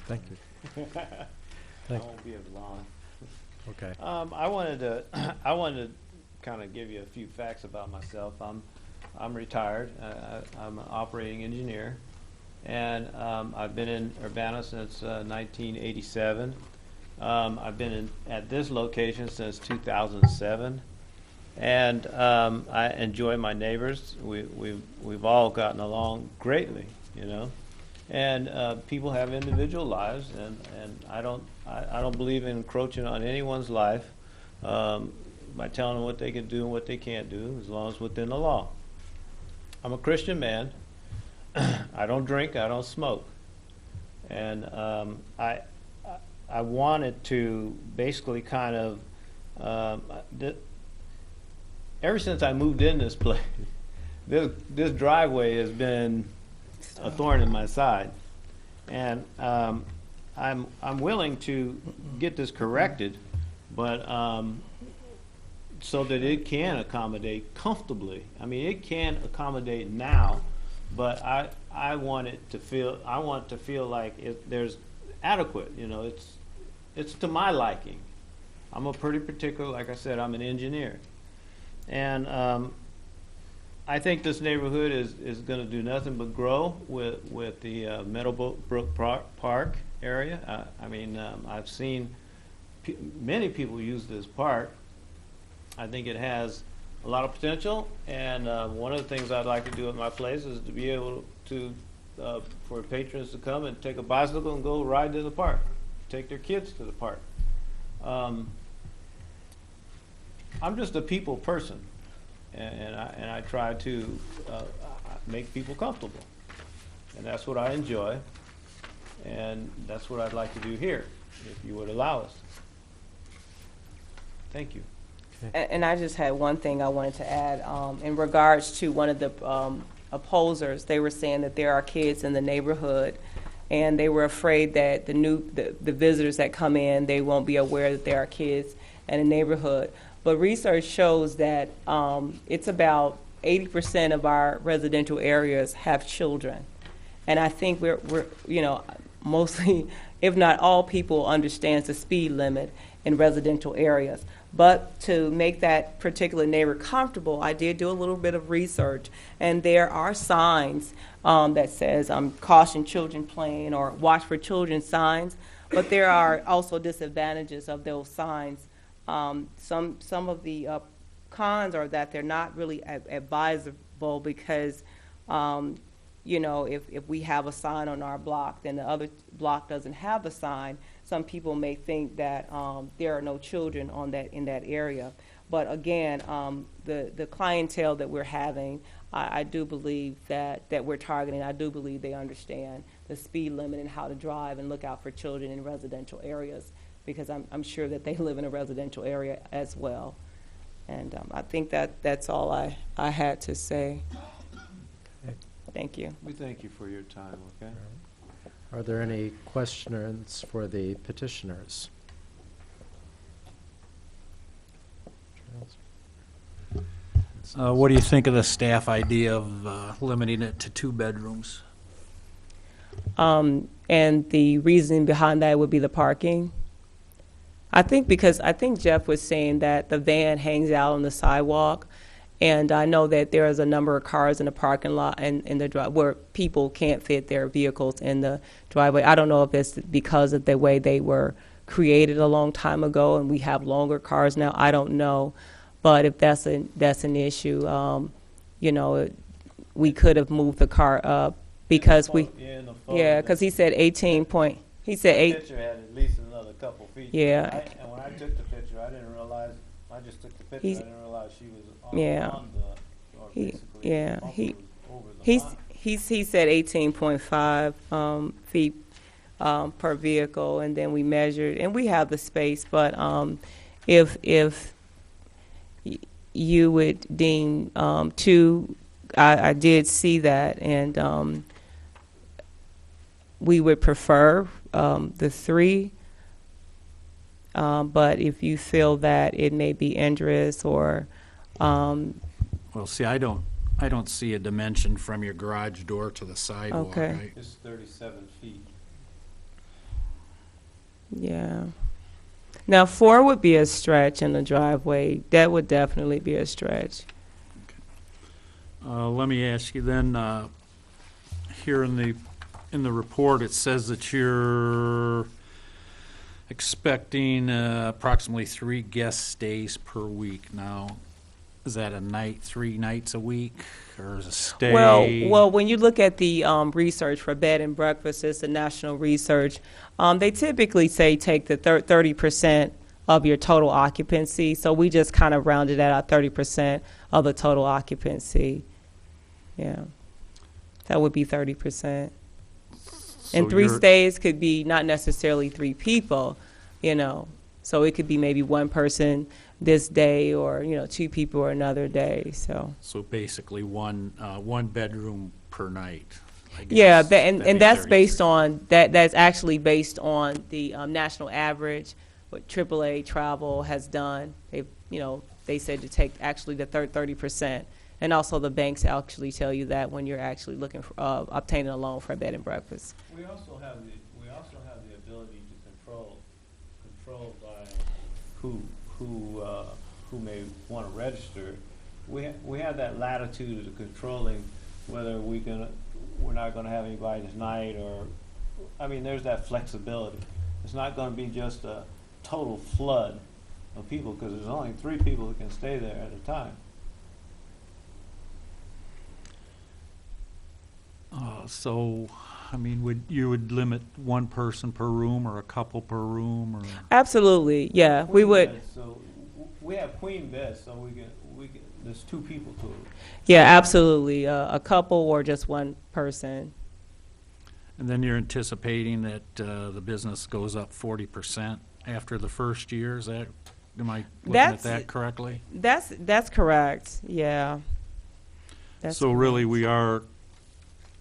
Thank you. Thank- won't be as long. Okay. I wanted to I wanted to kind of give you a few facts about myself. I'm retired. I'm an operating engineer, and I've been in Urbana since 1987. I've been at this location since 2007, and I enjoy my neighbors. We've all gotten along greatly, you know. And people have individual lives, and I don't believe in encroaching on anyone's life by telling them what they can do and what they can't do, as long as within the law. I'm a Christian man. I don't drink. I don't smoke. And I wanted to basically kind of ever since I moved in this place, this driveway has been a thorn in my side, and I'm willing to get this corrected, but so that it can accommodate comfortably. I mean, it can accommodate now, but I want to feel like there's adequate. You know, it's to my liking. I'm a pretty particular, like I said, I'm an engineer, and I think this neighborhood is going to do nothing but grow with the Meadowbrook Park area. I mean, I've seen many people use this park. I think it has a lot of potential, and one of the things I'd like to do at my place is to be able to, for patrons to come and take a bicycle and go ride to the park, take their kids to the park. I'm just a people person. And I try to make people comfortable, and that's what I enjoy, and that's what I'd like to do here, if you would allow us. Thank you. And I just had one thing I wanted to add in regards to one of the opposers. They were saying that there are kids in the neighborhood, and they were afraid that the visitors that come in, they won't be aware that there are kids in the neighborhood. But research shows that it's about 80% of our residential areas have children. And I think we're you know, mostly, if not all people understands the speed limit in residential areas. But to make that particular neighbor comfortable, I did do a little bit of research, and there are signs that says caution children playing or watch for children signs, but there are also disadvantages of those signs. Some of the cons are that they're not really advisable because, you know, if we have a sign on our block, then the other block doesn't have a sign. Some people may think that there are no children in that area. But again, the clientele that we're having, I do believe that we're targeting. I do believe they understand the speed limit and how to drive and look out for children in residential areas, because I'm sure that they live in a residential area as well. And I think that's all I had to say. Okay. Thank you. We thank you for your time, okay? Are there any questions for the petitioners? What do you think of the staff idea of limiting it to 2 bedrooms? And the reasoning behind that would be the parking. I think Jeff was saying that the van hangs out on the sidewalk, and I know that there is a number of cars in the parking lot and in the drive where people can't fit their vehicles in the driveway. I don't know if it's because of the way they were created a long time ago and we have longer cars now. I don't know, but if that's an issue, you know, we could have moved the car up because because he said 18 point. He said 8. The picture had at least another couple feet. Yeah. And when I took the picture, I didn't realize. I just took the picture. I didn't realize she was on the. Or basically over the line. He said 18.5 feet per vehicle, and then we measured, and we have the space. But if you would deem 2, I did see that, and we would prefer the 3. But if you feel that it may be injurious or Well, see, I don't see a dimension from your garage door to the sidewalk. Okay. It's 37 feet. yeah. Now, 4 would be a stretch in the driveway. That would definitely be a stretch. Let me ask you then, here in the report, it says that you're expecting approximately 3 guest stays per week. Now, is that a night, 3 nights a week, or is it a stay? Well, when you look at the research for bed and breakfast, it's the national research. They typically say take the 30% of your total occupancy. So we just kind of rounded that out, 30% of the total occupancy. Yeah, that would be 30%. And So 3 you're- stays could be not necessarily 3 people, you know. So it could be maybe 1 person this day, or 2 people another day. So So basically one bedroom per night, I guess. yeah, That'd be and that's 30. based on that. That's actually based on the national average. What AAA Travel has done, they said to take actually the 30%. And also the banks actually tell you that when you're actually looking for obtaining a loan for a bed and breakfast. We also have the ability to control by who may want to register. We have that latitude of controlling whether we're not going to have anybody tonight, or there's that flexibility. It's not going to be just a total flood of people, because there's only 3 people who can stay there at a time. So, you would limit 1 person per room or a couple per room, or? Absolutely, yeah, we Queen would. beds, so we have queen beds, so we can. There's 2 people to it. Yeah, absolutely, a couple or just 1 person. And then you're anticipating that the business goes up 40% after the first year, am I looking at that correctly? That's correct. Yeah. That's So really, correct. we are,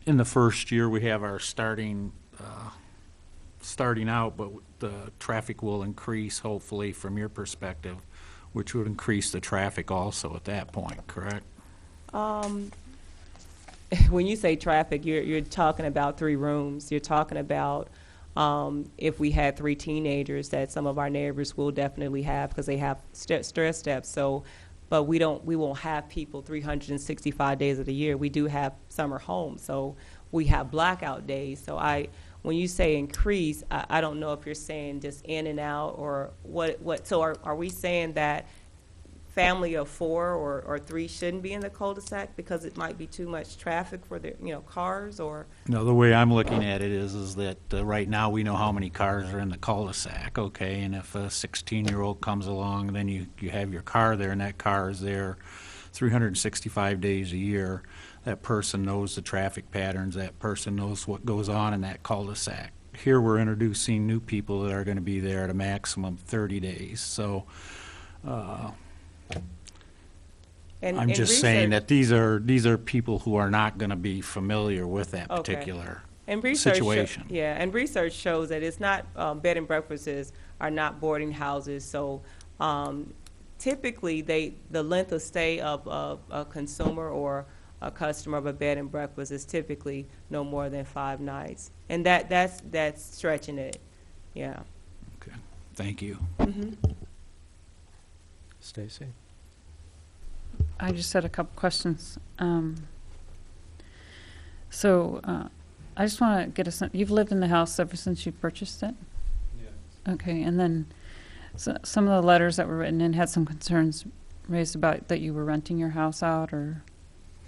in the first year, we have our starting out, but the traffic will increase, hopefully, from your perspective, which would increase the traffic also at that point, correct? When you say traffic, you're talking about 3 rooms. You're talking about if we had 3 teenagers, that some of our neighbors will definitely have, because they have stress steps. So, but we won't have people 365 days of the year. We do have summer homes, so we have blackout days. So when you say increase, I don't know if you're saying just in and out, or what. So are we saying that family of 4 or 3 shouldn't be in the cul-de-sac because it might be too much traffic for the cars, or? No, the way I'm looking at it is that right now we know how many cars are in the cul-de-sac, okay? And if a 16-year-old comes along, then you have your car there, and that car is there 365 days a year. That person knows the traffic patterns. That person knows what goes on in that cul-de-sac. Here we're introducing new people that are going to be there at a maximum 30 days. So I'm just saying that these are people who are not going to be familiar with that Okay. particular And research situation. and research shows that it's not, bed and breakfasts are not boarding houses. So typically, the length of stay of a consumer or a customer of a bed and breakfast is typically no more than 5 nights. And that's stretching it, yeah. Okay, thank you. Stacy? I just had a couple questions. I just want to get a sense, you've lived in the house ever since you purchased it? Yeah. Okay, and then some of the letters that were written in had some concerns raised about that you were renting your house out, or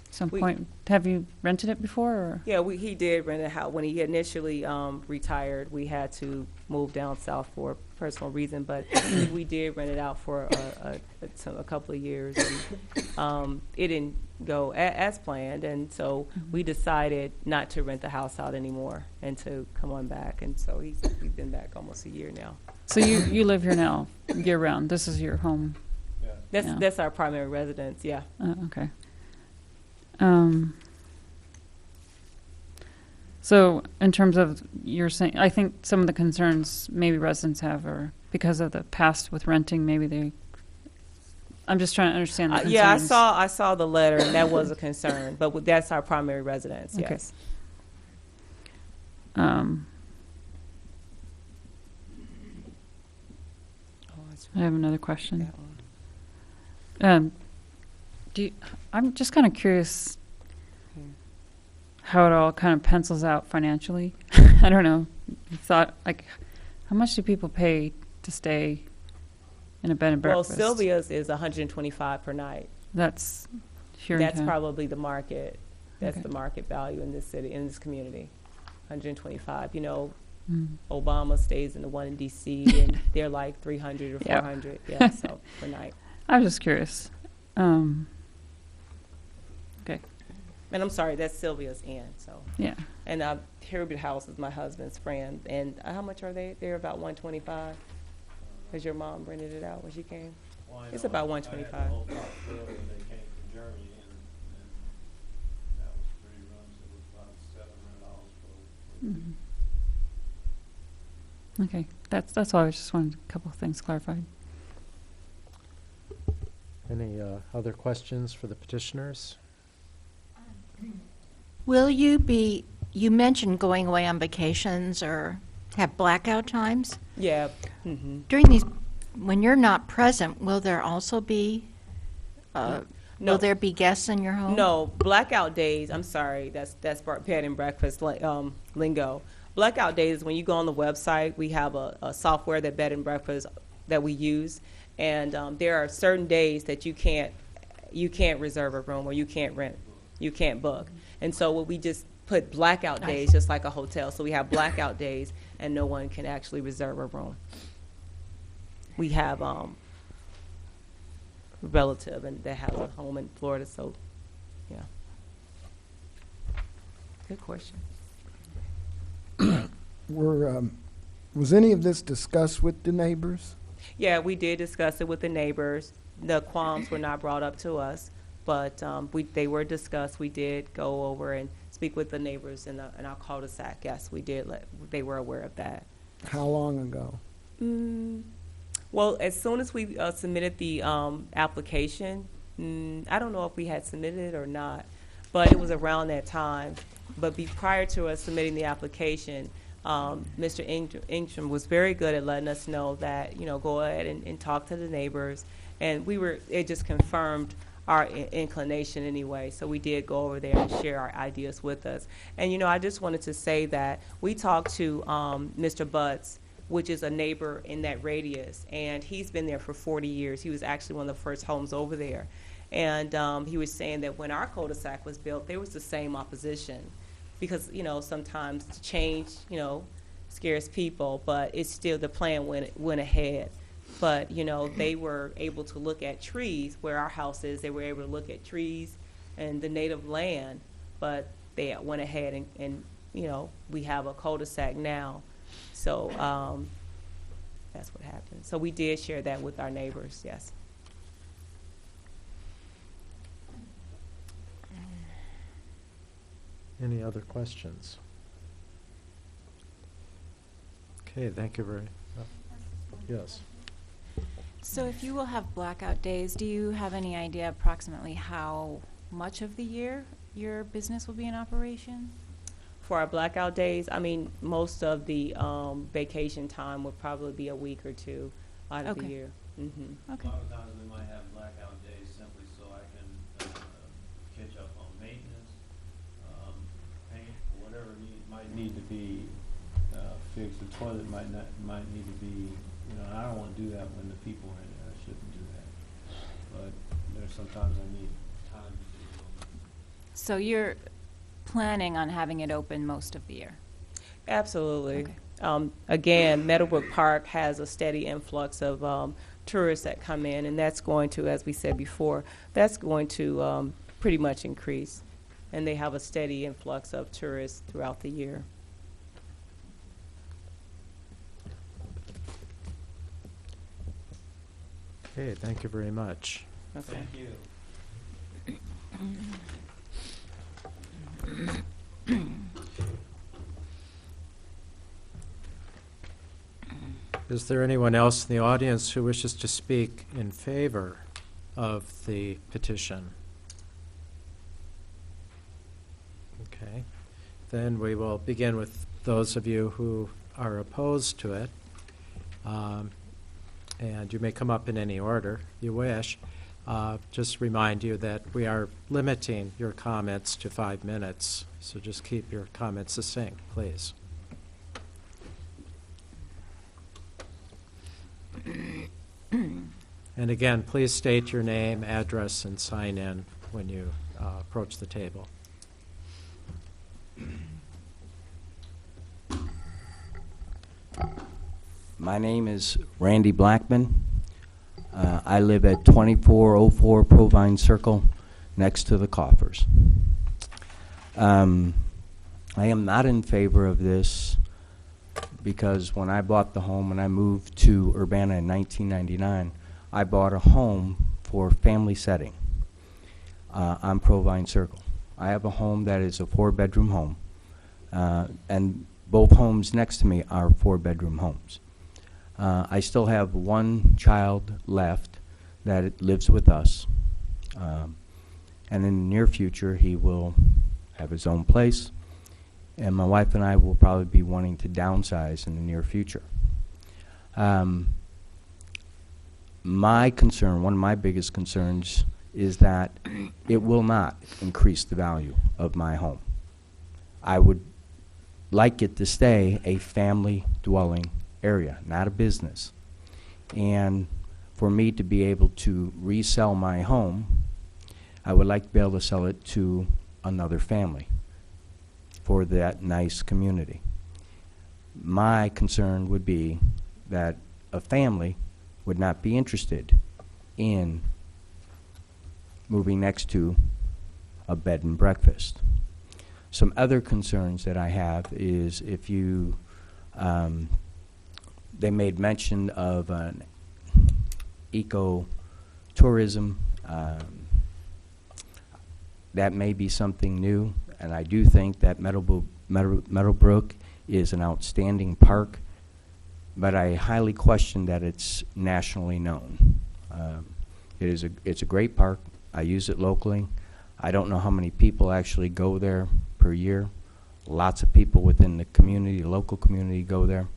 some point. Have you rented it before, or? Yeah, he did rent a house. When he initially retired, we had to move down south for a personal reason, but we did rent it out for a couple of years. And, it didn't go as planned, and so we decided not to rent the house out anymore and to come on back. And so we've been back almost a year now. So you live here now year-round? This is your home? Yeah. That's our primary residence, yeah. Okay. So in terms of, you're saying, I think some of the concerns maybe residents have are because of the past with renting, maybe I'm just trying to understand the concerns. Yeah, I saw the letter, and that was a concern, but that's our primary residence, Okay. yes. I have another question. That one. I'm just kind of curious Hmm. how it all kind of pencils out financially. I don't know. You thought, like, how much do people pay to stay in a bed and Well, breakfast? Sylvia's is 125 per night. That's here in That's town. probably the market. That's Okay. the market value in this city, in this community. 125. You know, Mm. Obama stays in the one in D.C. and they're like 300 or Yeah. 400. Yeah, so per night. I was just curious. Okay. And I'm sorry, that's Sylvia's Inn. So, Yeah. and Herbert House is my husband's friend. And how much are they? They're about 125. Because your mom rented it out when she came. It's about 125. Mhm. Okay. That's all. I just wanted a couple of things clarified. Any other questions for the petitioners? Will you be, you mentioned going away on vacations or have blackout times. Yeah. Mm-hmm. During these, when you're not present, will there also be, No. will there be guests in your home? No, blackout days, I'm sorry, that's bed and breakfast lingo. Blackout days, when you go on the website, we have a software that bed and breakfast that we use. And there are certain days that you can't reserve a room or you can't rent, you can't book. And so what we just put blackout days, just like a hotel. So we have blackout days and no one can actually reserve a room. We have relative and that has a home in Florida, so yeah. Good question. Was any of this discussed with the neighbors? Yeah, we did discuss it with the neighbors. The qualms were not brought up to us, but they were discussed. We did go over and speak with the neighbors in our cul-de-sac. Yes, we did. They were aware of that. How long ago? Well, as soon as we submitted the application, I don't know if we had submitted it or not, but it was around that time. But prior to us submitting the application, Mr. Ingram was very good at letting us know that, go ahead and talk to the neighbors. And it just confirmed our inclination anyway. So we did go over there and share our ideas with us. And, I just wanted to say that we talked to Mr. Butts, which is a neighbor in that radius. And he's been there for 40 years. He was actually one of the first homes over there. And he was saying that when our cul-de-sac was built, there was the same opposition. Because, sometimes change, scares people, but it's still the plan went ahead. But, they were able to look at trees where our house is. They were able to look at trees and the native land, but they went ahead and we have a cul-de-sac now. So that's what happened. So we did share that with our neighbors, yes. Any other questions? Okay, thank you very much. Yes. So if you will have blackout days, do you have any idea approximately how much of the year your business will be in operation? For our blackout days, most of the vacation time would probably be a week or two out of the Okay. year. Mm-hmm. Okay. A lot of times we might have blackout days simply so I can catch up on maintenance, paint, whatever might need to be fixed. The toilet might need to be, I don't want to do that when the people are in there. I shouldn't do that. But there's sometimes I need time to do it. So you're planning on having it open most of the year? Absolutely. Okay. Again, Meadowbrook Park has a steady influx of tourists that come in, and that's going to, as we said before, that's going to pretty much increase. And they have a steady influx of tourists throughout the year. Okay, thank you very much. Okay. Thank you. Is there anyone else in the audience who wishes to speak in favor of the petition? Okay, then we will begin with those of you who are opposed to it. and you may come up in any order you wish. Just remind you that we are limiting your comments to 5 minutes, so just keep your comments succinct, please. And again, please state your name, address, and sign in when you approach the table. My name is Randy Blackman. I live at 2404 Provine Circle, next to the coffers. I am not in favor of this because when I bought the home, when I moved to Urbana in 1999, I bought a home for family setting on Provine Circle. I have a home that is a 4-bedroom home, and both homes next to me are 4-bedroom homes. I still have one child left that lives with us, and in the near future he will have his own place, and my wife and I will probably be wanting to downsize in the near future. My concern, one of my biggest concerns, is that it will not increase the value of my home. I would like it to stay a family dwelling area, not a business. And for me to be able to resell my home, I would like to be able to sell it to another family for that nice community. My concern would be that a family would not be interested in moving next to a bed and breakfast. Some other concerns that I have is if you, they made mention of an eco-tourism. That may be something new, and I do think that Meadowbrook is an outstanding park, but I highly question that it's nationally known. It's a great park. I use it locally. I don't know how many people actually go there per year. Lots of people within the community, the local community, go there,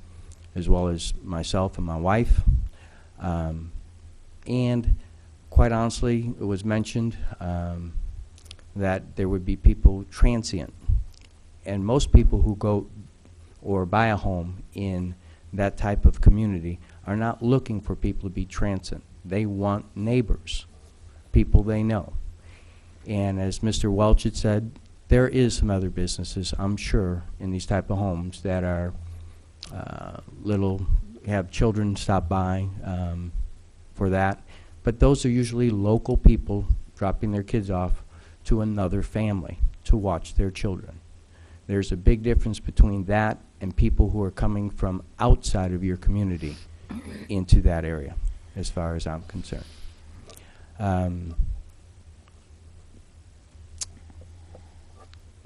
as well as myself and my wife. And quite honestly, it was mentioned that there would be people transient. And most people who go or buy a home in that type of community are not looking for people to be transient. They want neighbors, people they know. And as Mr. Welch had said, there is some other businesses, I'm sure, in these type of homes that are have children stop by for that. But those are usually local people dropping their kids off to another family to watch their children. There's a big difference between that and people who are coming from outside of your community into that area, as far as I'm concerned.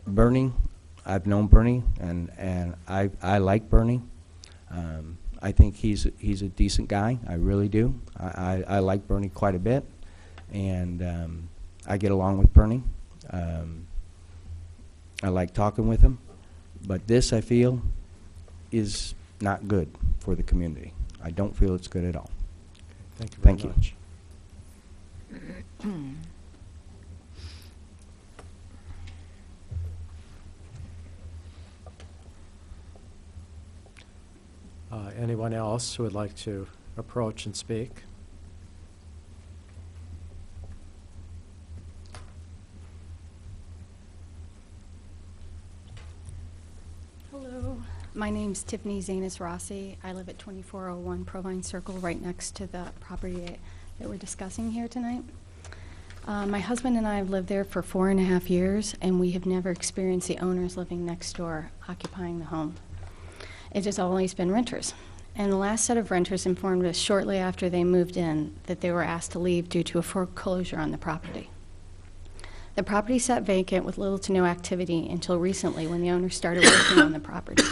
Bernie, I've known Bernie, and I like Bernie. I think he's a decent guy. I really do. I like Bernie quite a bit, and I get along with Bernie. I like talking with him, but this, I feel, is not good for the community. I don't feel it's good at all. Thank you very much. Anyone else who would like to approach and speak? Hello, my name's Tiffany Zanis Rossi. I live at 2401 Provine Circle, right next to the property that we're discussing here tonight. My husband and I have lived there for 4.5 years, and we have never experienced the owners living next door occupying the home. It has always been renters. And the last set of renters informed us shortly after they moved in that they were asked to leave due to a foreclosure on the property. The property sat vacant with little to no activity until recently when the owner started working on the property.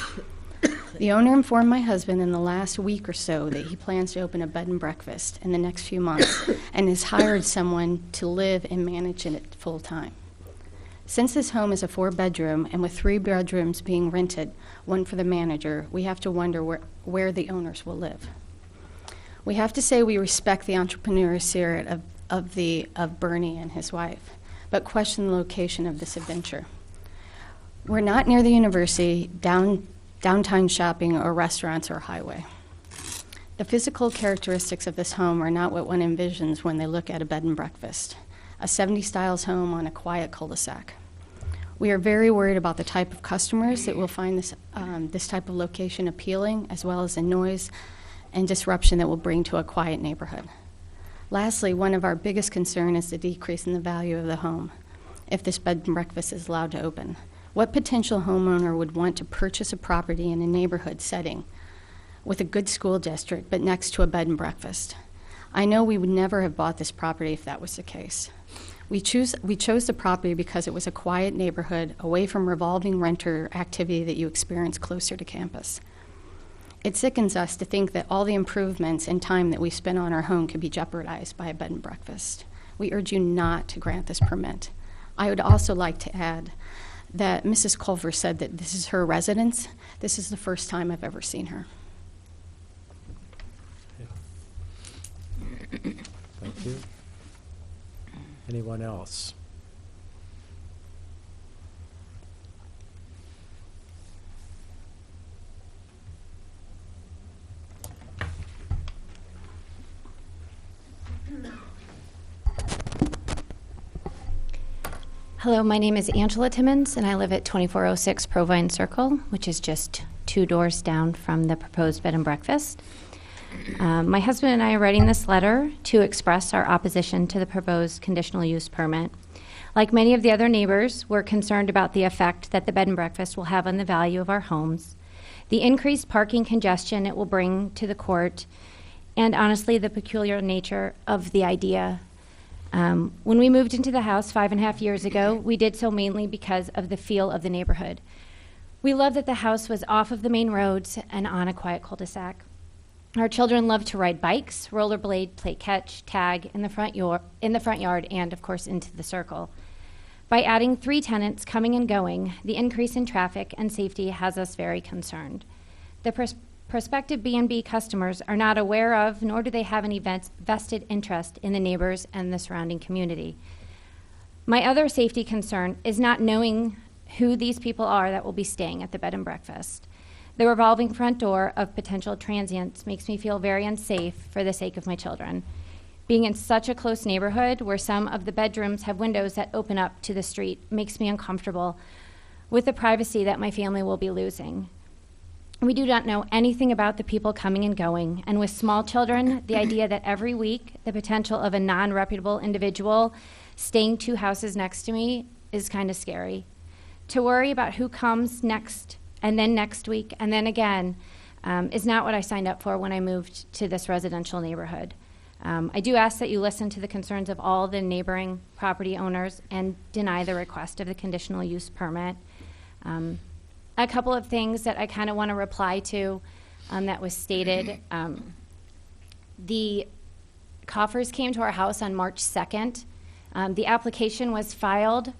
The owner informed my husband in the last week or so that he plans to open a bed and breakfast in the next few months and has hired someone to live and manage it full time. Since this home is a 4-bedroom and with 3 bedrooms being rented, one for the manager, we have to wonder where the owners will live. We have to say we respect the entrepreneurial spirit of Bernie and his wife, but question the location of this adventure. We're not near the university, downtown shopping, or restaurants or highway. The physical characteristics of this home are not what one envisions when they look at a bed and breakfast, a 70s styles home on a quiet cul-de-sac. We are very worried about the type of customers that will find this type of location appealing, as well as the noise and disruption that will bring to a quiet neighborhood. Lastly, one of our biggest concerns is the decrease in the value of the home if this bed and breakfast is allowed to open. What potential homeowner would want to purchase a property in a neighborhood setting with a good school district but next to a bed and breakfast? I know we would never have bought this property if that was the case. We chose the property because it was a quiet neighborhood away from revolving renter activity that you experience closer to campus. It sickens us to think that all the improvements and time that we spent on our home could be jeopardized by a bed and breakfast. We urge you not to grant this permit. I would also like to add that Mrs. Culver said that this is her residence. This is the first time I've ever seen her. Thank you. Anyone else? Hello, my name is Angela Timmons, and I live at 2406 Provine Circle, which is just 2 doors down from the proposed bed and breakfast. My husband and I are writing this letter to express our opposition to the proposed conditional use permit. Like many of the other neighbors, we're concerned about the effect that the bed and breakfast will have on the value of our homes, the increased parking congestion it will bring to the court, and honestly, the peculiar nature of the idea. When we moved into the house 5.5 years ago, we did so mainly because of the feel of the neighborhood. We loved that the house was off of the main roads and on a quiet cul-de-sac. Our children love to ride bikes, rollerblade, play catch, tag in the front yard, and of course into the circle. By adding 3 tenants coming and going, the increase in traffic and safety has us very concerned. The prospective B&B customers are not aware of, nor do they have any vested interest in the neighbors and the surrounding community. My other safety concern is not knowing who these people are that will be staying at the bed and breakfast. The revolving front door of potential transients makes me feel very unsafe for the sake of my children. Being in such a close neighborhood where some of the bedrooms have windows that open up to the street makes me uncomfortable with the privacy that my family will be losing. We do not know anything about the people coming and going, and with small children, the idea that every week the potential of a non-reputable individual staying 2 houses next to me is kind of scary. To worry about who comes next and then next week, and then again, is not what I signed up for when I moved to this residential neighborhood. I do ask that you listen to the concerns of all the neighboring property owners and deny the request of the conditional use permit. A couple of things that I kind of want to reply to that was stated. The coffers came to our house on March 2nd. The application was filed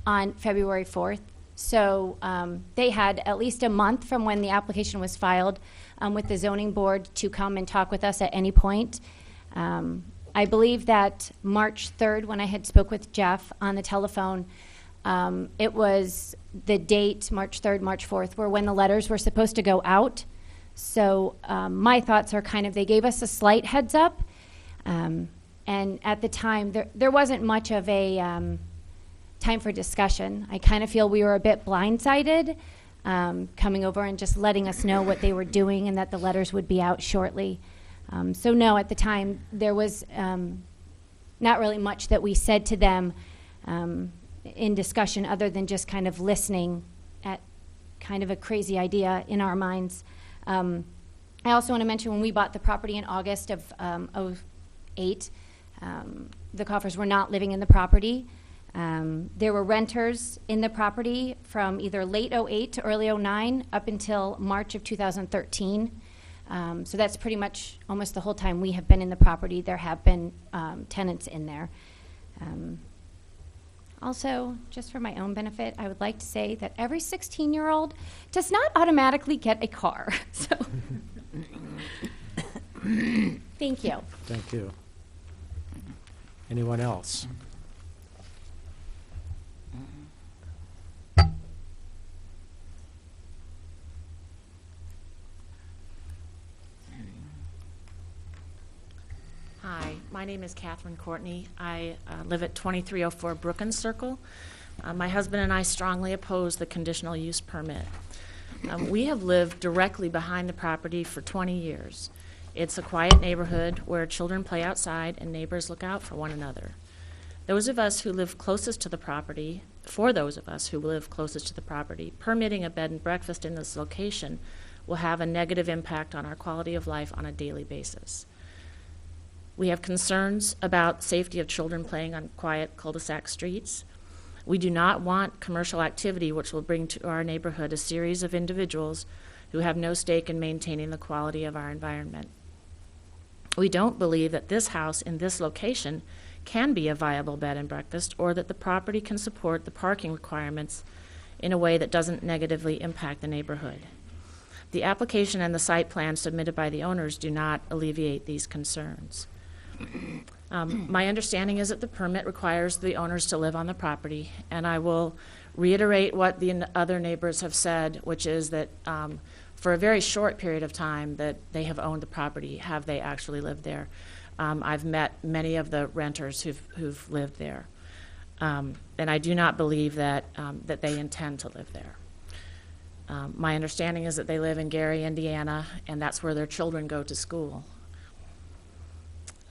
on February 4th. So they had at least a month from when the application was filed with the zoning board to come and talk with us at any point. I believe that March 3rd, when I had spoke with Jeff on the telephone, it was the date, March 3rd, March 4th, were when the letters were supposed to go out. So my thoughts are kind of, they gave us a slight heads up. And at the time, there wasn't much of a time for discussion. I kind of feel we were a bit blindsided coming over and just letting us know what they were doing and that the letters would be out shortly. So no, at the time, there was not really much that we said to them in discussion other than just kind of listening at kind of a crazy idea in our minds. I also want to mention when we bought the property in August of 2008, the Coffers were not living in the property. There were renters in the property from either late 2008 to early 2009 up until March of 2013. So that's pretty much almost the whole time we have been in the property. There have been tenants in there. Also, just for my own benefit, I would like to say that every 16-year-old does not automatically get a car. So Thank you. Thank you. Anyone else? Hi, my name is Catherine Courtney. I live at 2304 Brookins Circle. My husband and I strongly oppose the conditional use permit. We have lived directly behind the property for 20 years. It's a quiet neighborhood where children play outside and neighbors look out for one another. Those of us who live closest to the property, permitting a bed and breakfast in this location will have a negative impact on our quality of life on a daily basis. We have concerns about safety of children playing on quiet cul-de-sac streets. We do not want commercial activity which will bring to our neighborhood a series of individuals who have no stake in maintaining the quality of our environment. We don't believe that this house in this location can be a viable bed and breakfast, or that the property can support the parking requirements in a way that doesn't negatively impact the neighborhood. The application and the site plan submitted by the owners do not alleviate these concerns. My understanding is that the permit requires the owners to live on the property, and I will reiterate what the other neighbors have said, which is that for a very short period of time that they have owned the property, have they actually lived there. I've met many of the renters who've lived there, and I do not believe that that they intend to live there. My understanding is that they live in Gary, Indiana, and that's where their children go to school.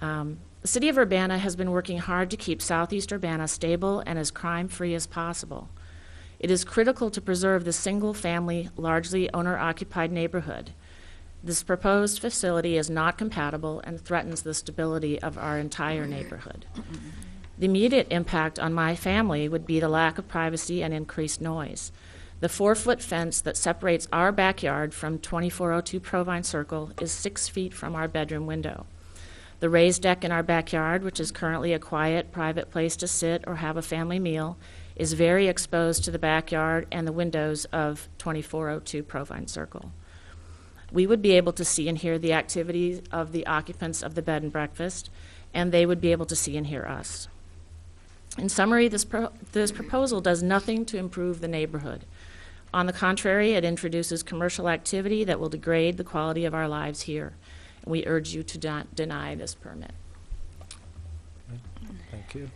The City of Urbana has been working hard to keep Southeast Urbana stable and as crime-free as possible. It is critical to preserve the single-family, largely owner-occupied neighborhood. This proposed facility is not compatible and threatens the stability of our entire neighborhood. The immediate impact on my family would be the lack of privacy and increased noise. The 4-foot fence that separates our backyard from 2402 Provine Circle is 6 feet from our bedroom window. The raised deck in our backyard, which is currently a quiet, private place to sit or have a family meal, is very exposed to the backyard and the windows of 2402 Provine Circle. We would be able to see and hear the activities of the occupants of the bed and breakfast, and they would be able to see and hear us. In summary, this proposal does nothing to improve the neighborhood. On the contrary, it introduces commercial activity that will degrade the quality of our lives here. We urge you to deny this permit. Thank you.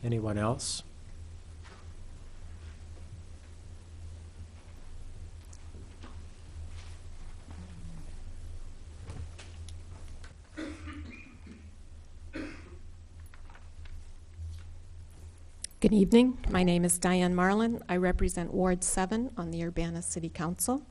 Anyone else? Good evening. My name is Diane Marlin. I represent Ward 7 on the Urbana City Council.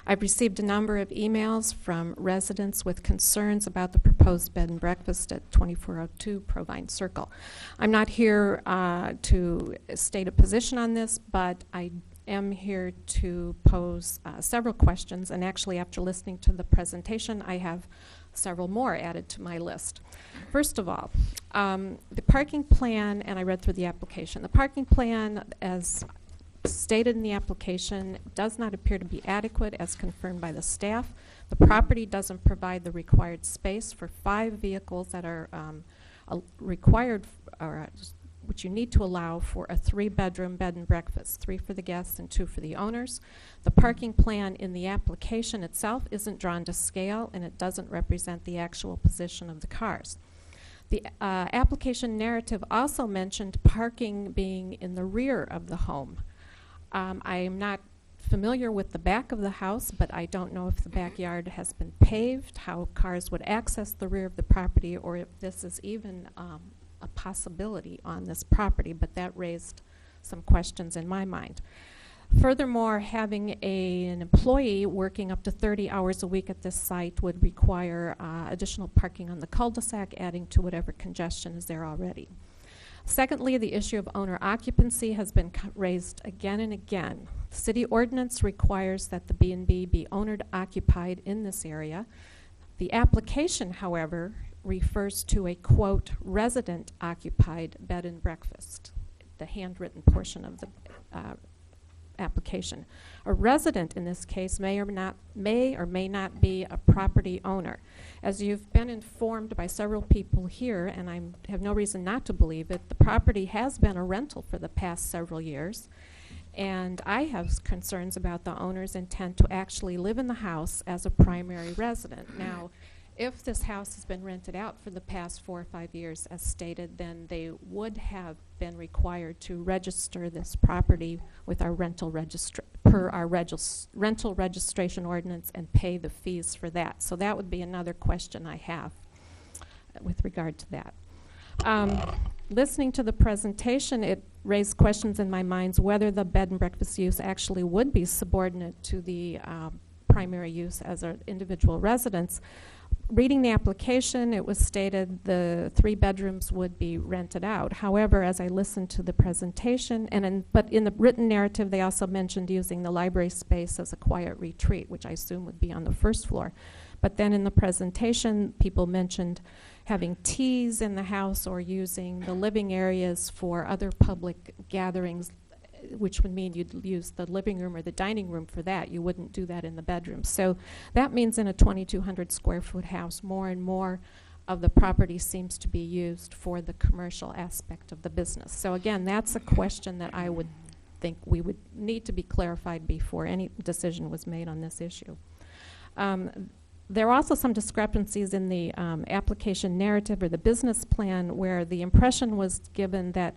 I've received a number of emails from residents with concerns about the proposed bed and breakfast at 2402 Provine Circle. I'm not here to state a position on this, but I am here to pose several questions, and actually after listening to the presentation, I have several more added to my list. First of all, the parking plan, and I read through the application, the parking plan as stated in the application does not appear to be adequate as confirmed by the staff. The property doesn't provide the required space for 5 vehicles that are required, or which you need to allow for a 3-bedroom bed and breakfast, 3 for the guests and 2 for the owners. The parking plan in the application itself isn't drawn to scale, and it doesn't represent the actual position of the cars. The application narrative also mentioned parking being in the rear of the home. I am not familiar with the back of the house, but I don't know if the backyard has been paved, how cars would access the rear of the property, or if this is even a possibility on this property, but that raised some questions in my mind. Furthermore, having an employee working up to 30 hours a week at this site would require additional parking on the cul-de-sac, adding to whatever congestion is there already. Secondly, the issue of owner occupancy has been raised again and again. The city ordinance requires that the B&B be owner-occupied in this area. The application, however, refers to a, quote, resident-occupied bed and breakfast, the handwritten portion of the application. A resident in this case may or may not be a property owner. As you've been informed by several people here, and I have no reason not to believe it, the property has been a rental for the past several years. And I have concerns about the owner's intent to actually live in the house as a primary resident. Now, if this house has been rented out for the past 4 or 5 years, as stated, then they would have been required to register this property with our rental rental registration ordinance and pay the fees for that. So that would be another question I have with regard to that. Listening to the presentation, it raised questions in my mind whether the bed and breakfast use actually would be subordinate to the primary use as an individual residence. Reading the application, it was stated the 3 bedrooms would be rented out. However, as I listened to the presentation, but in the written narrative, they also mentioned using the library space as a quiet retreat, which I assume would be on the first floor. But then in the presentation, people mentioned having teas in the house or using the living areas for other public gatherings, which would mean you'd use the living room or the dining room for that. You wouldn't do that in the bedroom. So that means in a 2,200 square foot house, more and more of the property seems to be used for the commercial aspect of the business. So again, that's a question that I would think we would need to be clarified before any decision was made on this issue. There are also some discrepancies in the application narrative or the business plan where the impression was given that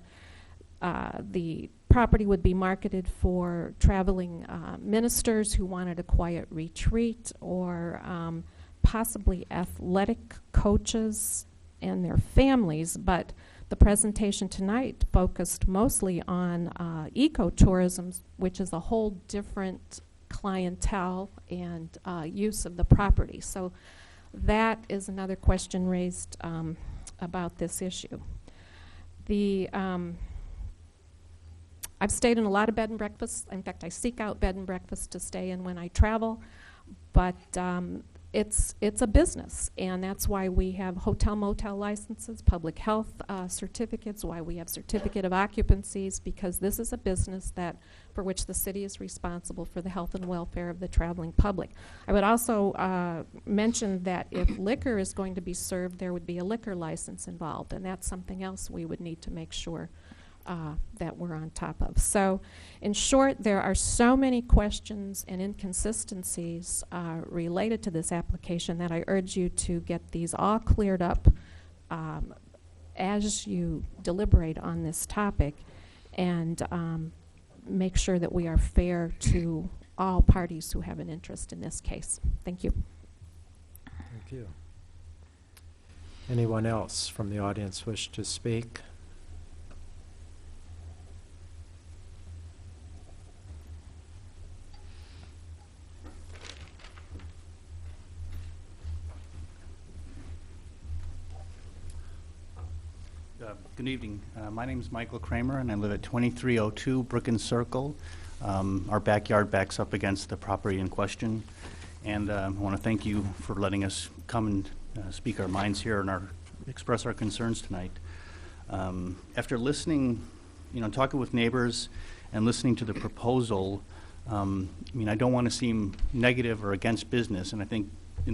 the property would be marketed for traveling ministers who wanted a quiet retreat, or possibly athletic coaches and their families, but the presentation tonight focused mostly on ecotourism, which is a whole different clientele and use of the property. So that is another question raised about this issue. I've stayed in a lot of bed and breakfasts. In fact, I seek out bed and breakfasts to stay in when I travel, but it's a business, and that's why we have hotel motel licenses, public health certificates, why we have certificate of occupancies, because this is a business for which the city is responsible for the health and welfare of the traveling public. I would also mention that if liquor is going to be served, there would be a liquor license involved, and that's something else we would need to make sure that we're on top of. So in short, there are so many questions and inconsistencies related to this application that I urge you to get these all cleared up as you deliberate on this topic, and make sure that we are fair to all parties who have an interest in this case. Thank you. Thank you. Anyone else from the audience wish to speak? Good evening. My name is Michael Kramer, and I live at 2302 Brookins Circle. Our backyard backs up against the property in question, and I want to thank you for letting us come and speak our minds here and express our concerns tonight. After listening, talking with neighbors and listening to the proposal, I don't want to seem negative or against business, and I think,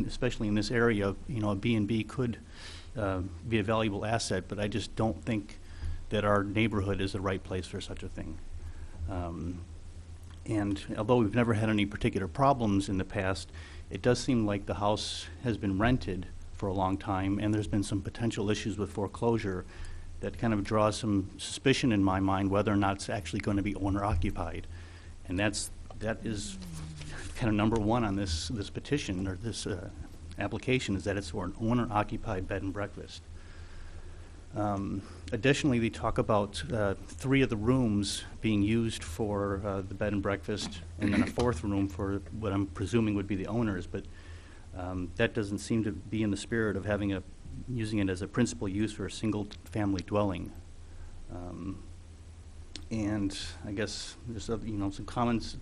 especially in this area, a B&B could be a valuable asset, but I just don't think that our neighborhood is the right place for such a thing. And although we've never had any particular problems in the past, it does seem like the house has been rented for a long time, and there's been some potential issues with foreclosure that kind of draws some suspicion in my mind whether or not it's actually going to be owner-occupied. And that is kind of number one on this petition, or this application, is that it's for an owner-occupied bed and breakfast. Additionally, they talk about 3 of the rooms being used for the bed and breakfast, and then a 4th room for what I'm presuming would be the owners, but that doesn't seem to be in the spirit of using it as a principal use for a single-family dwelling. And I guess there's some comments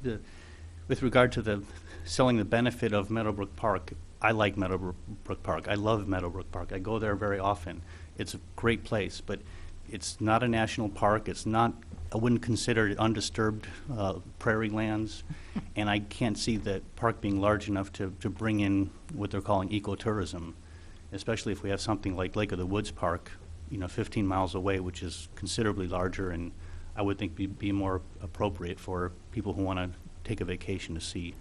with regard to selling the benefit of Meadowbrook Park. I like Meadowbrook Park. I love Meadowbrook Park. I go there very often. It's a great place, but it's not a national park. It's not I wouldn't consider it undisturbed prairie lands, and I can't see that park being large enough to bring in what they're calling ecotourism, especially if we have something like Lake of the Woods Park, 15 miles away, which is considerably larger, and I would think be more appropriate for people who want to take a vacation to see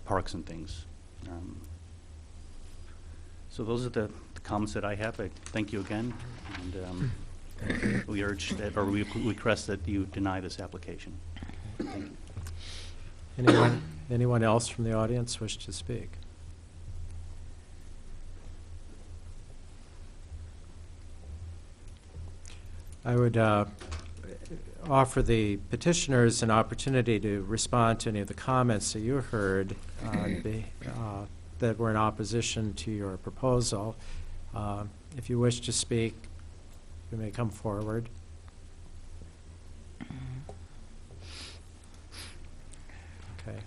parks and things. So those are the comments that I have. I thank you again, and we urge that, or we request that you deny this application. Thank you. Anyone else from the audience wish to speak? I would offer the petitioners an opportunity to respond to any of the comments that you heard that were in opposition to your proposal. If you wish to speak, you may come forward. Okay.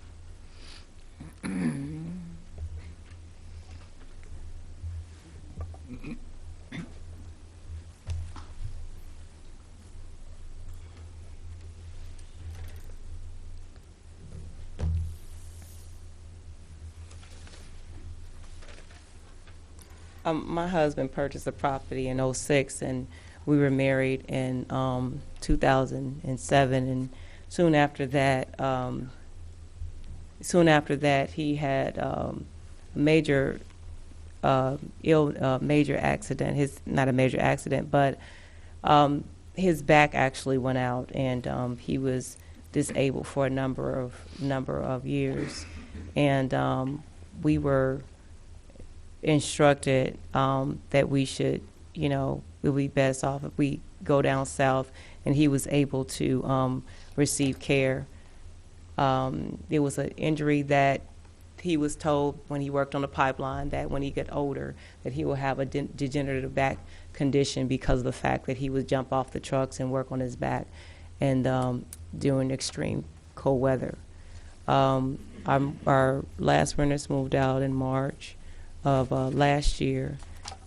My husband purchased the property in '06, and we were married in 2007. And soon after that, he had a major major accident. Not a major accident, but his back actually went out, and he was disabled for a number of years. And we were instructed that we should, it would be best off if we go down south, and he was able to receive care. It was an injury that he was told when he worked on the pipeline that when he get older that he will have a degenerative back condition because of the fact that he would jump off the trucks and work on his back and during extreme cold weather. Our last renters moved out in March of last year,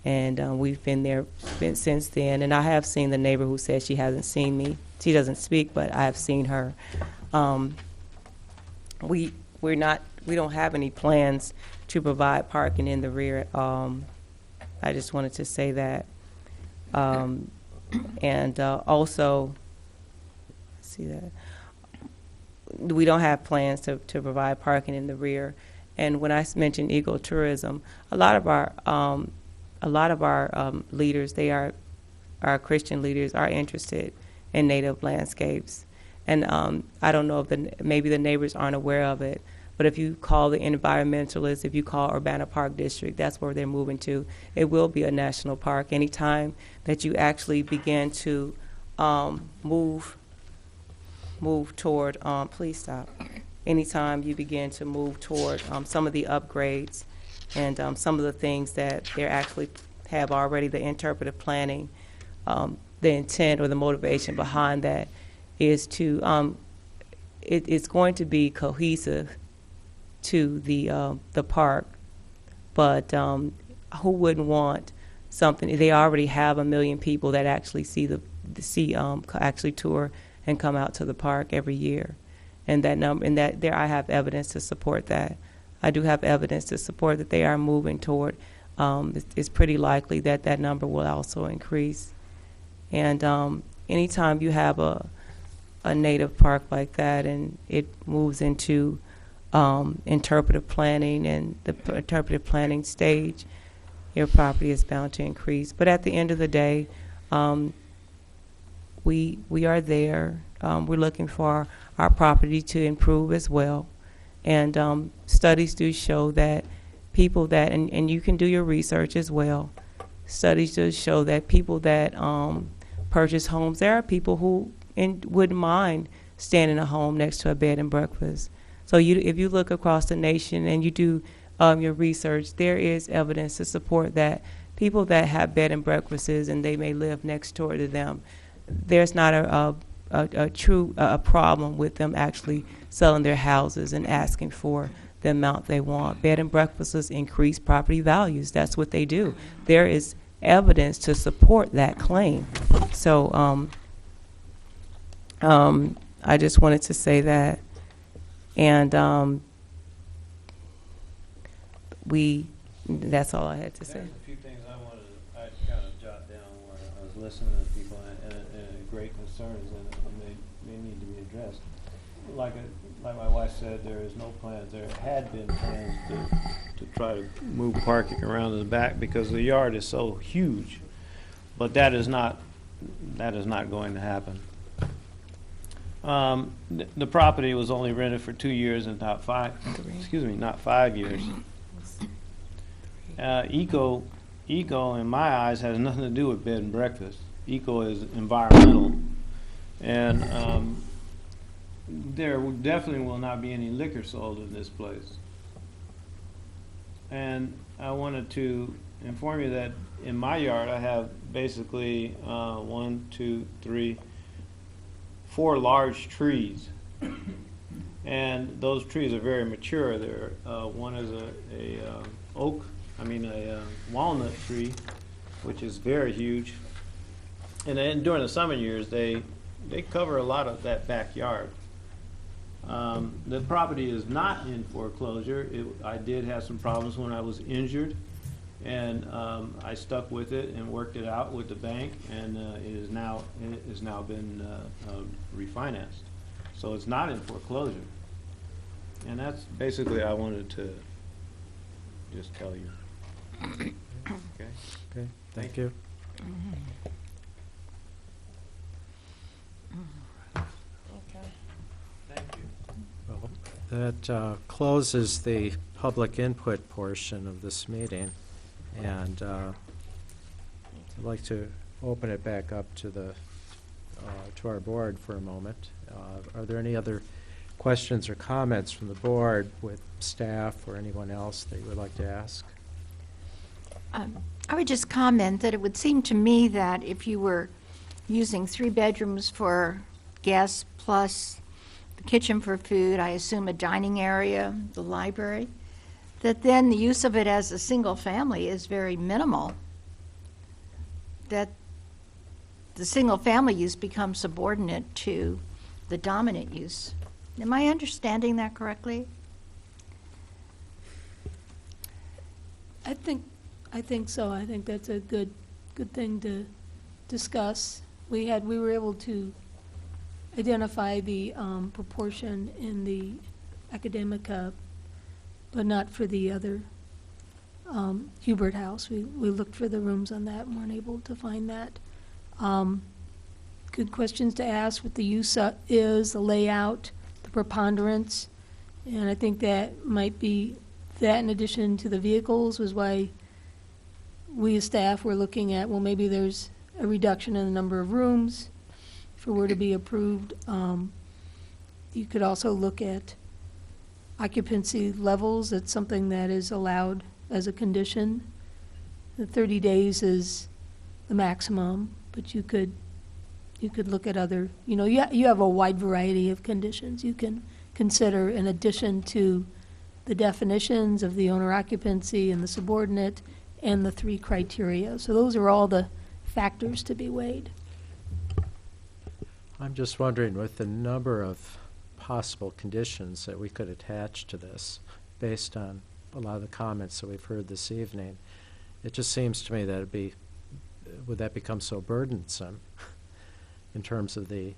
and we've been there since then. And I have seen the neighbor who said she hasn't seen me. She doesn't speak, but I have seen her. We don't have any plans to provide parking in the rear. I just wanted to say that. And also, see that we don't have plans to provide parking in the rear. And when I mentioned ecotourism, a lot of our leaders, our Christian leaders, are interested in native landscapes. And I don't know if maybe the neighbors aren't aware of it, but if you call the environmentalists, if you call Urbana Park District, that's where they're moving to. It will be a national park. Anytime that you actually begin to move toward, please stop. Anytime you begin to move toward some of the upgrades and some of the things that they actually have already, the interpretive planning, the intent or the motivation behind that is to, it's going to be cohesive to the park, but who wouldn't want something? They already have 1 million people that actually actually tour and come out to the park every year. And that number, and that there, I have evidence to support that. I do have evidence to support that they are moving toward. It's pretty likely that that number will also increase. And anytime you have a native park like that, and it moves into interpretive planning and the interpretive planning stage, your property is bound to increase. But at the end of the day, we are there. We're looking for our property to improve as well. And studies do show that people that, and you can do your research as well, studies do show that people that purchase homes, there are people who wouldn't mind staying in a home next to a bed and breakfast. So if you look across the nation and you do your research, there is evidence to support that people that have bed and breakfasts and they may live next door to them, there's not a true problem with them actually selling their houses and asking for the amount they want. Bed and breakfasts increase property values. That's what they do. There is evidence to support that claim. So I just wanted to say that. And that's all I had to say. There's a few things I kind of jot down where I was listening to people and great concerns, and they need to be addressed. Like my wife said, there is no plans. There had been plans to try to move parking around in the back because the yard is so huge, but that is not going to happen. The property was only rented for 2 years and not 5 years. Eco, in my eyes, has nothing to do with bed and breakfast. Eco is environmental, and there definitely will not be any liquor sold in this place. And I wanted to inform you that in my yard, I have basically 1, 2, 3, 4 large trees, and those trees are very mature. One is a walnut tree, which is very huge. And then during the summer years, they cover a lot of that backyard. The property is not in foreclosure. I did have some problems when I was injured, and I stuck with it and worked it out with the bank, and it has now been refinanced. So it's not in foreclosure. And that's basically I wanted to just tell you. Okay. Okay, thank you. Okay. Thank you. Well, that closes the public input portion of this meeting, and I'd like to open it back up to our board for a moment. Are there any other questions or comments from the board with staff or anyone else that you would like to ask? I would just comment that it would seem to me that if you were using 3 bedrooms for guests plus the kitchen for food, I assume a dining area, the library, that then the use of it as a single family is very minimal. That the single family use becomes subordinate to the dominant use. Am I understanding that correctly? I think so. I think that's a good thing to discuss. We were able to identify the proportion in the Academica, but not for the other Hubert House. We looked for the rooms on that and weren't able to find that. Good questions to ask what the use is, the layout, the preponderance, and I think that might be that in addition to the vehicles was why we as staff were looking at, well, maybe there's a reduction in the number of rooms if it were to be approved. You could also look at occupancy levels. It's something that is allowed as a condition. The 30 days is the maximum, but you could look at other, you have a wide variety of conditions you can consider in addition to the definitions of the owner occupancy and the subordinate and the 3 criteria. So those are all the factors to be weighed. I'm just wondering, with the number of possible conditions that we could attach to this, based on a lot of the comments that we've heard this evening, it just seems to me that would that become so burdensome in terms of the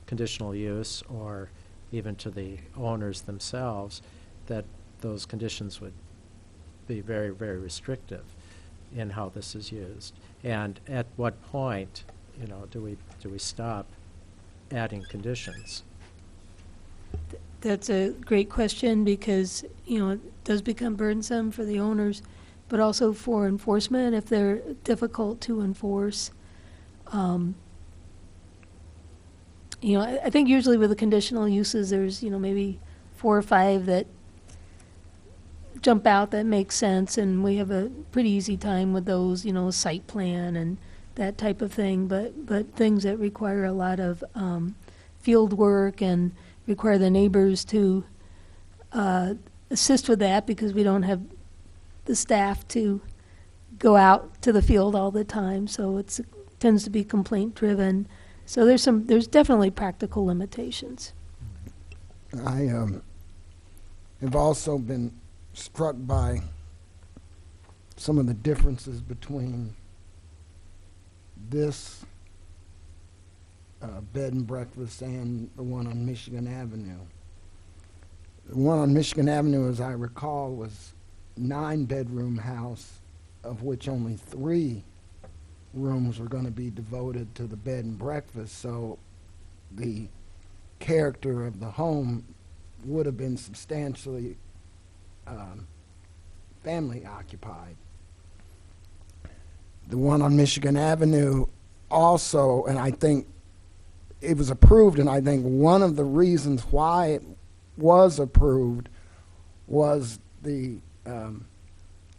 conditional use or even to the owners themselves, that those conditions would be very, very restrictive in how this is used. And at what point, do we stop adding conditions? That's a great question because, it does become burdensome for the owners, but also for enforcement if they're difficult to enforce. I think usually with the conditional uses, there's, maybe 4 or 5 that jump out that make sense, and we have a pretty easy time with those, site plan and that type of thing, but things that require a lot of field work and require the neighbors to assist with that because we don't have the staff to go out to the field all the time, so it tends to be complaint driven. So there's definitely practical limitations. I have also been struck by some of the differences between this bed and breakfast and the one on Michigan Avenue. The one on Michigan Avenue, as I recall, was 9-bedroom house, of which only 3 rooms were going to be devoted to the bed and breakfast, so the character of the home would have been substantially family occupied. The one on Michigan Avenue also, and I think it was approved, and I think one of the reasons why it was approved was the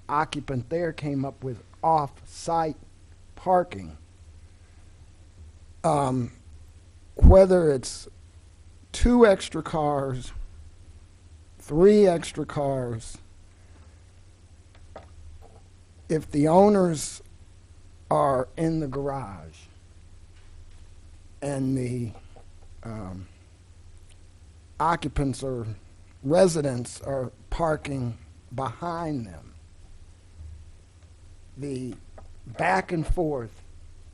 occupant there came up with off-site parking. Whether it's 2 extra cars, 3 extra cars, if the owners are in the garage and the occupants or residents are parking behind them, the back and forth,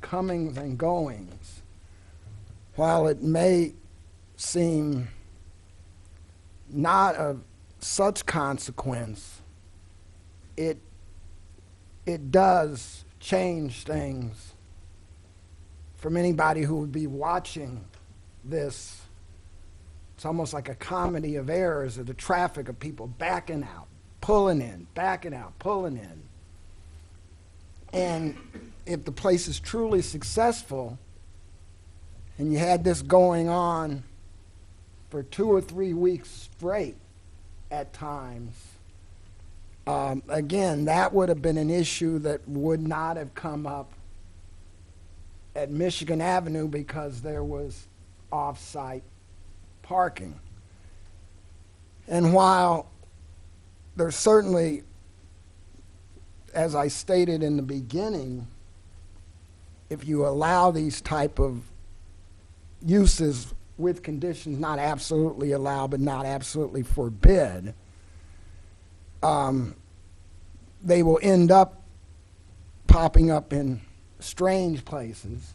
comings and goings, while it may seem not of such consequence, it does change things from anybody who would be watching this. It's almost like a comedy of errors of the traffic of people backing out, pulling in, backing out, pulling in. And if the place is truly successful, and you had this going on for 2 or 3 weeks straight at times, again, that would have been an issue that would not have come up at Michigan Avenue because there was off-site parking. And while there's certainly, as I stated in the beginning, if you allow these type of uses with conditions not absolutely allow but not absolutely forbid, they will end up popping up in strange places,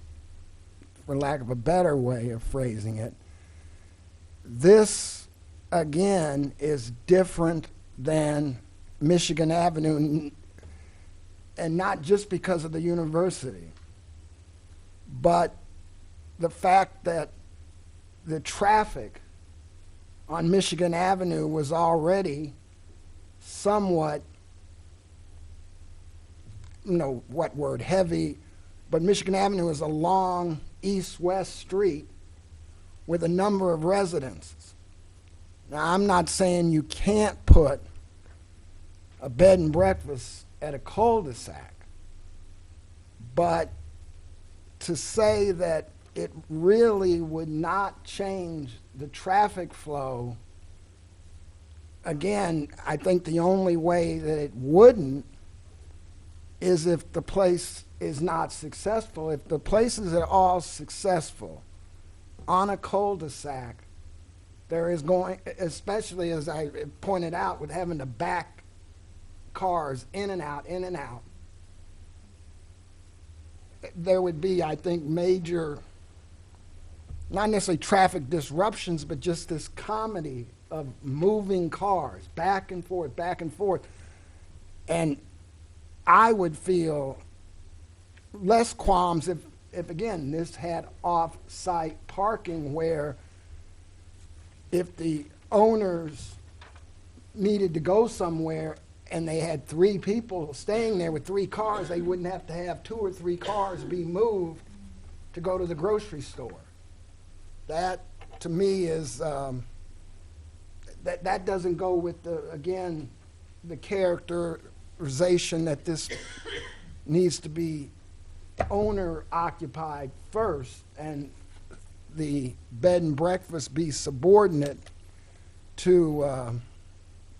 for lack of a better way of phrasing it. This, again, is different than Michigan Avenue, and not just because of the university, but the fact that the traffic on Michigan Avenue was already somewhat, heavy, but Michigan Avenue is a long east-west street with a number of residences. Now, I'm not saying you can't put a bed and breakfast at a cul-de-sac, but to say that it really would not change the traffic flow, again, I think the only way that it wouldn't is if the place is not successful. If the places are all successful on a cul-de-sac, there is going, especially as I pointed out, with having to back cars in and out, there would be, I think, major, not necessarily traffic disruptions, but just this comedy of moving cars back and forth, back and forth. And I would feel less qualms if again, this had off-site parking where if the owners needed to go somewhere and they had 3 people staying there with 3 cars, they wouldn't have to have 2 or 3 cars be moved to go to the grocery store. That, to me, is that doesn't go with the characterization that this needs to be owner occupied first, and the bed and breakfast be subordinate to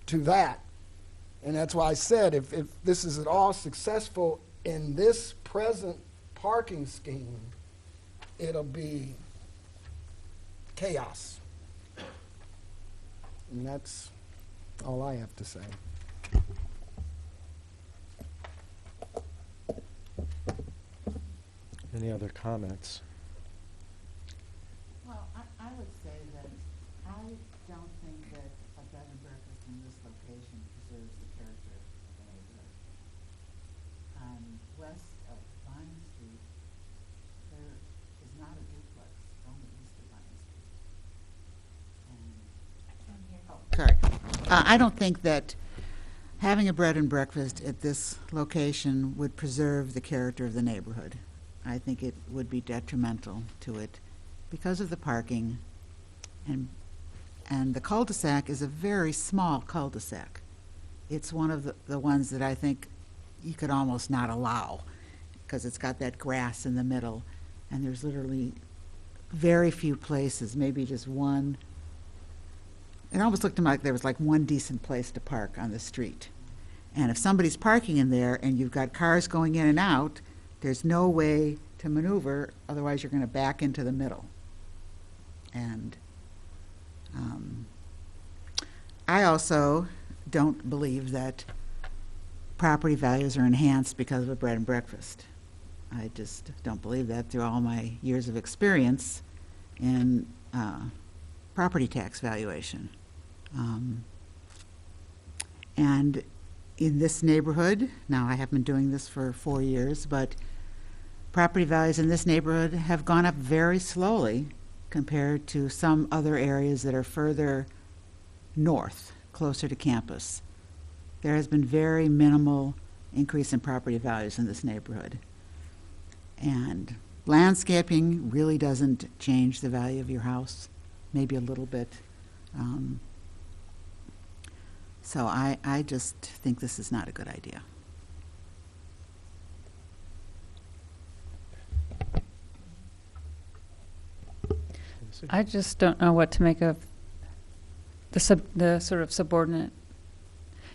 that. And that's why I said if this is at all successful in this present parking scheme, it'll be chaos. And that's all I have to say. Any other comments? Well, I would say that I don't think that a bed and breakfast in this location preserves the character of the neighborhood. West of Vine Street, there is not a duplex, only east of Vine Street. Sorry. I don't think that having a bread and breakfast at this location would preserve the character of the neighborhood. I think it would be detrimental to it because of the parking, and the cul-de-sac is a very small cul-de-sac. It's one of the ones that I think you could almost not allow because it's got that grass in the middle, and there's literally very few places, maybe just one. It almost looked to me like there was like one decent place to park on the street. And if somebody's parking in there and you've got cars going in and out, there's no way to maneuver, otherwise you're going to back into the middle. And I also don't believe that property values are enhanced because of a bread and breakfast. I just don't believe that through all my years of experience in property tax valuation. And in this neighborhood, now I have been doing this for 4 years, but property values in this neighborhood have gone up very slowly compared to some other areas that are further north, closer to campus. There has been very minimal increase in property values in this neighborhood. And landscaping really doesn't change the value of your house, maybe a little bit. So I just think this is not a good idea. I just don't know what to make of the sort of subordinate.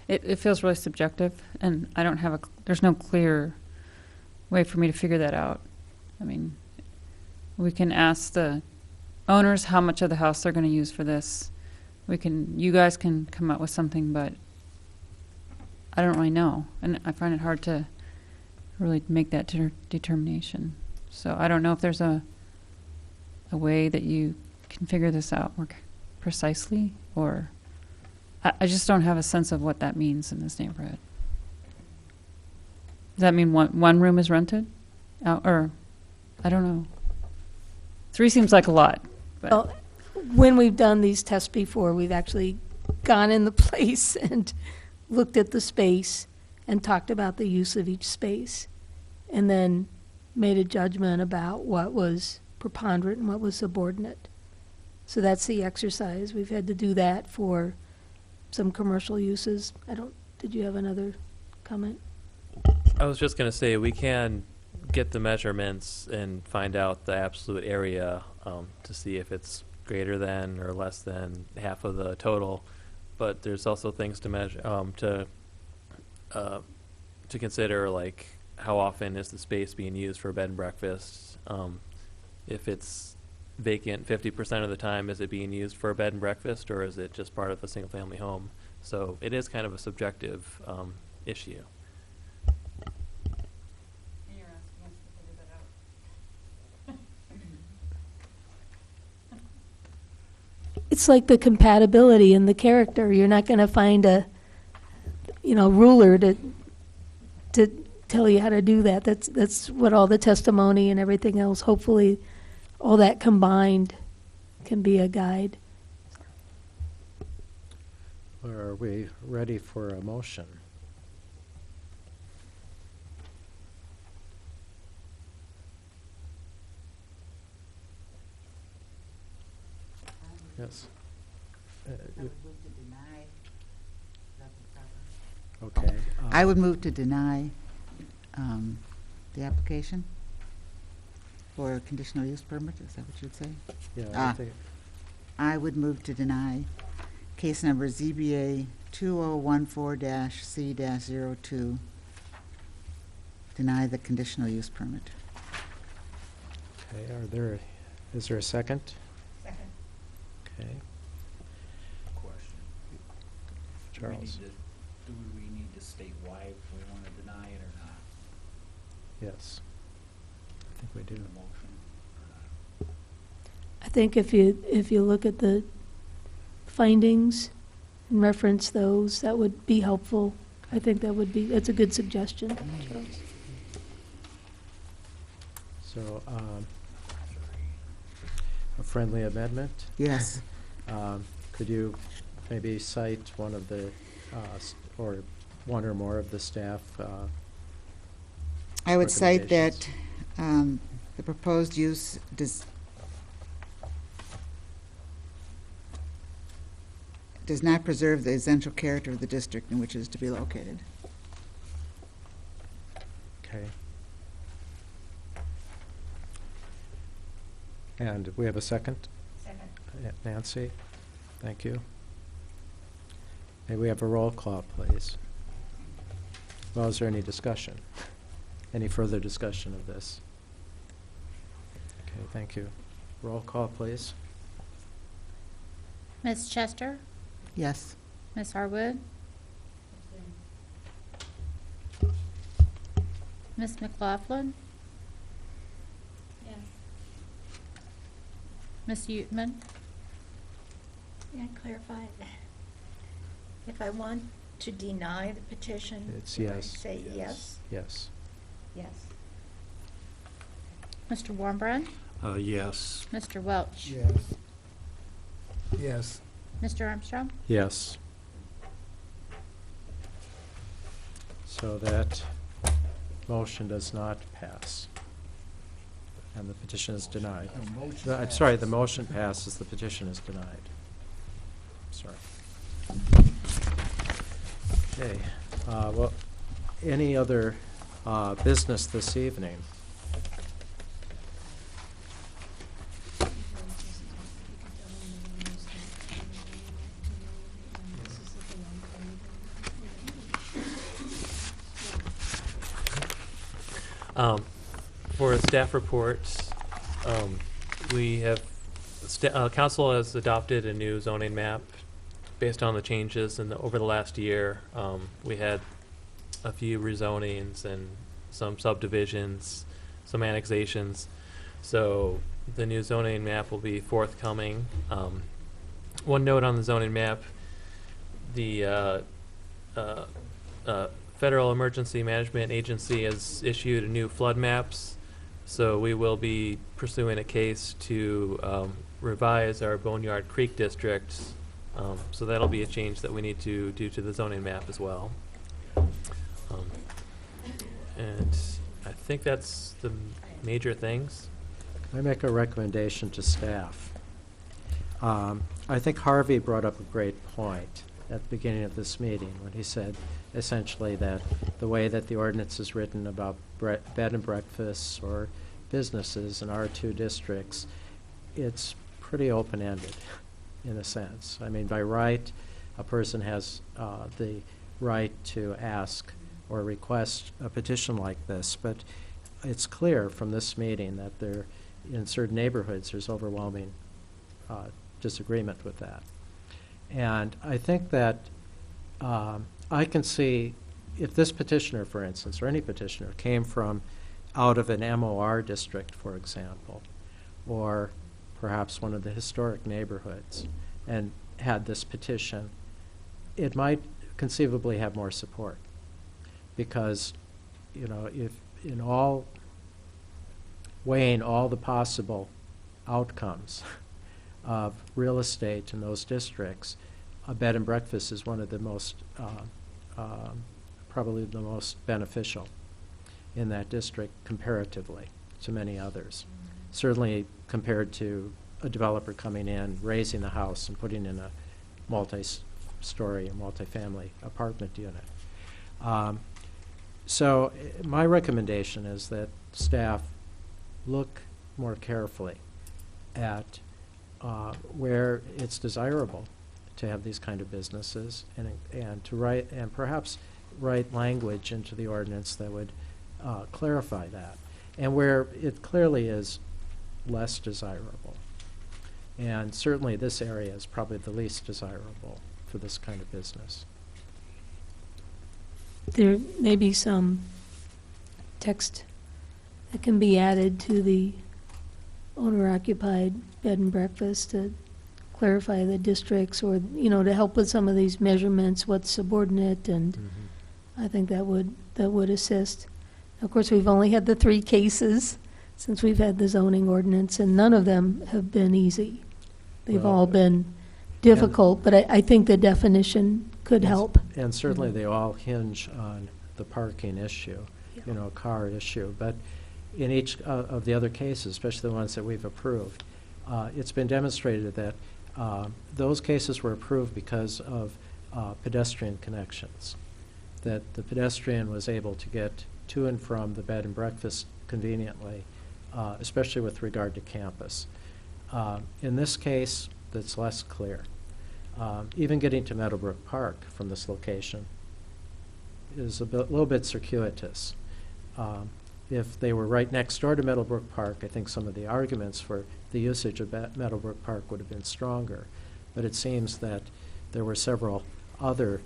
It feels really subjective, and I don't have there's no clear way for me to figure that out. I mean, we can ask the owners how much of the house they're going to use for this. You guys can come up with something, but I don't really know, and I find it hard to really make that determination. So I don't know if there's a way that you can figure this out more precisely, or I just don't have a sense of what that means in this neighborhood. Does that mean one room is rented out, or I don't know. 3 seems like a lot. But. Well, when we've done these tests before, we've actually gone in the place and looked at the space and talked about the use of each space, and then made a judgment about what was preponderant and what was subordinate. So that's the exercise. We've had to do that for some commercial uses. Did you have another comment? I was just going to say we can get the measurements and find out the absolute area to see if it's greater than or less than half of the total. But there's also things to measure to consider, like how often is the space being used for a bed and breakfast. If it's vacant 50% of the time, is it being used for a bed and breakfast, or is it just part of a single-family home? So it is kind of a subjective issue. It's like the compatibility and the character. You're not going to find a, ruler to tell you how to do that. That's what all the testimony and everything else, hopefully all that combined can be a guide. Are we ready for a motion? Yes. I would move to deny. Okay. I would move to deny the application for a conditional use permit. Is that what you'd say? Yeah. I think I would move to deny case number ZBA 2014-C-02. Deny the conditional use permit. Okay, is there a second? Second. Okay, Question. Charles. Do we need to state why we want to deny it or not? Yes. I think we do. In the motion or not? I think if you look at the findings and reference those, that would be helpful. I think that's a good suggestion. Charles. So, a friendly amendment? Yes. Could you maybe cite one of the, or one or more of the staff I would cite that recommendations? the proposed use does not preserve the essential character of the district in which it is to be located. Okay. And we have a second? Second. Nancy, thank you. May we have a roll call, please? Well, is there any discussion? Any further discussion of this? Okay, thank you. Roll call, please. Ms. Chester? Yes. Ms. Harwood? Ms. McLaughlin? Yes. Ms. Uteman? Yeah, clarify. If I want to deny the petition, It's do I yes. say yes? Yes. Yes. Mr. Warmbrand? Yes. Mr. Welch? Yes. Yes. Mr. Armstrong? Yes. So that motion does not pass. And the petition is denied. I'm sorry, the motion passes, the petition is denied. Sorry. Okay, well, any other business this evening? For staff reports, we have, council has adopted a new zoning map based on the changes over the last year. We had a few rezonings and some subdivisions, some annexations. So the new zoning map will be forthcoming. One note on the zoning map, the Federal Emergency Management Agency has issued new flood maps. So we will be pursuing a case to revise our Boneyard Creek district. So that'll be a change that we need to do to the zoning map as well. And I think that's the major things. Can I make a recommendation to staff? I think Harvey brought up a great point at the beginning of this meeting when he said essentially that the way that the ordinance is written about bed and breakfasts or businesses in R2 districts, it's pretty open-ended in a sense. I mean, by right, a person has the right to ask or request a petition like this, but it's clear from this meeting that there, in certain neighborhoods, there's overwhelming disagreement with that. And I think that I can see if this petitioner, for instance, or any petitioner, came from out of an MOR district, for example, or perhaps one of the historic neighborhoods, and had this petition, it might conceivably have more support. Because, you know, if in all, weighing all the possible outcomes of real estate in those districts, a bed and breakfast is one of the most, probably the most beneficial in that district comparatively to many others. Certainly compared to a developer coming in, raising the house and putting in a multi-story or multi-family apartment unit. So my recommendation is that staff look more carefully at where it's desirable to have these kind of businesses and to write, and perhaps write language into the ordinance that would clarify that. And where it clearly is less desirable. And certainly this area is probably the least desirable for this kind of business. There may be some text that can be added to the owner-occupied bed and breakfast to clarify the districts, or, you know, to help with some of these measurements, what's subordinate, and I think that would assist. Of course, we've only had the 3 cases since we've had the zoning ordinance, and none of them have been easy. They've Well, all been difficult, but I think the definition could help. And certainly they all hinge on the parking issue, Yeah. you know, car issue. But in each of the other cases, especially the ones that we've approved, it's been demonstrated that those cases were approved because of pedestrian connections, that the pedestrian was able to get to and from the bed and breakfast conveniently, especially with regard to campus. In this case, that's less clear. Even getting to Meadowbrook Park from this location is a little bit circuitous. If they were right next door to Meadowbrook Park, I think some of the arguments for the usage of Meadowbrook Park would have been stronger. But it seems that there were several other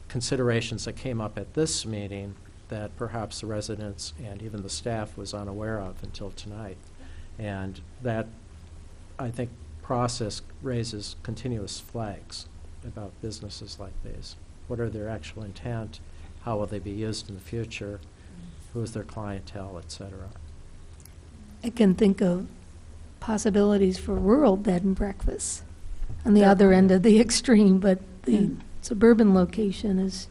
considerations that came up at this meeting that perhaps the residents and even the staff was unaware of until tonight. And that, I think, process raises continuous flags about businesses like these. What are their actual intent? How will they be used in the future? Who is their clientele, et cetera? I can think of possibilities for rural bed and breakfasts on the other end of the extreme, but the suburban location is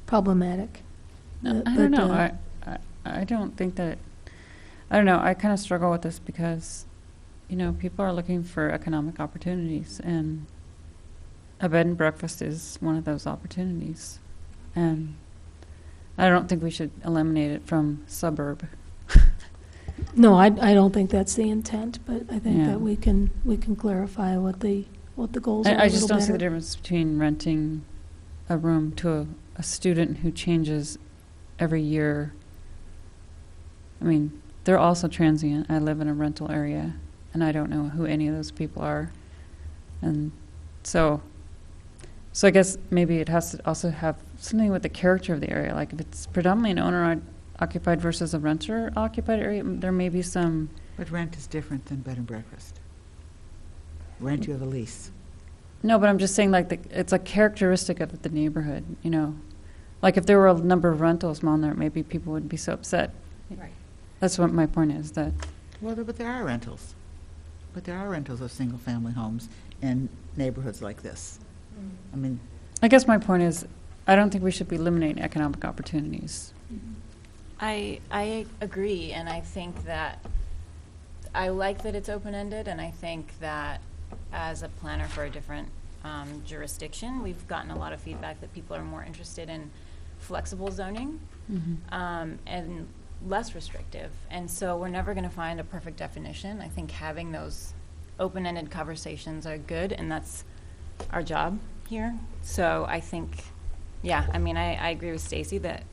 problematic. No, I don't know. I don't think that, I don't know, I kind of struggle with this because, you know, people are looking for economic opportunities, and a bed and breakfast is one of those opportunities. And I don't think we should eliminate it from suburb. No, I don't think that's the intent, but I think Yeah. that we can clarify what the goals are. I just don't see the better. difference between renting a room to a student who changes every year. I mean, they're also transient. I live in a rental area, and I don't know who any of those people are. And so I guess maybe it has to also have something with the character of the area. Like if it's predominantly an owner-occupied versus a renter-occupied area, there may be some... But rent is different than bed and breakfast. Rent, you have a lease. No, but I'm just saying, like, it's a characteristic of the neighborhood, you know? Like, if there were a number of rentals on there, maybe people wouldn't be so upset. Right. That's what my point is, that... Well, but there are rentals. But there are rentals of single-family homes in neighborhoods like this. I mean... I guess my point is, I don't think we should be eliminating economic opportunities. I agree, and I think that I like that it's open-ended, and I think that as a planner for a different jurisdiction, we've gotten a lot of feedback that people are more interested in flexible zoning and less restrictive. And so we're never going to find a perfect definition. I think having those open-ended conversations are good, and that's our job here. So I think, yeah, I mean, I agree with Stacy that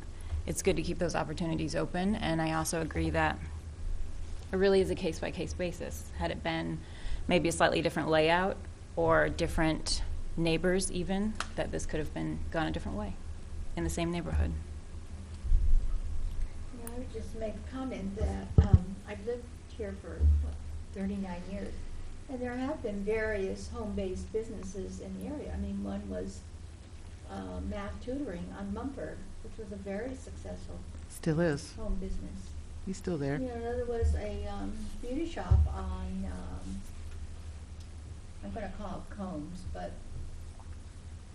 it's good to keep those opportunities open, and I also agree that it really is a case-by-case basis. Had it been maybe a slightly different layout or different neighbors even, that this could have been gone a different way in the same neighborhood. Yeah, I would just make a comment that I've lived here for 39 years, and there have been various home-based businesses in the area. I mean, one was math tutoring on Mumford, which was a very successful Still is. home business. He's still there. You know, another was a beauty shop on, I'm going to call it Combs, but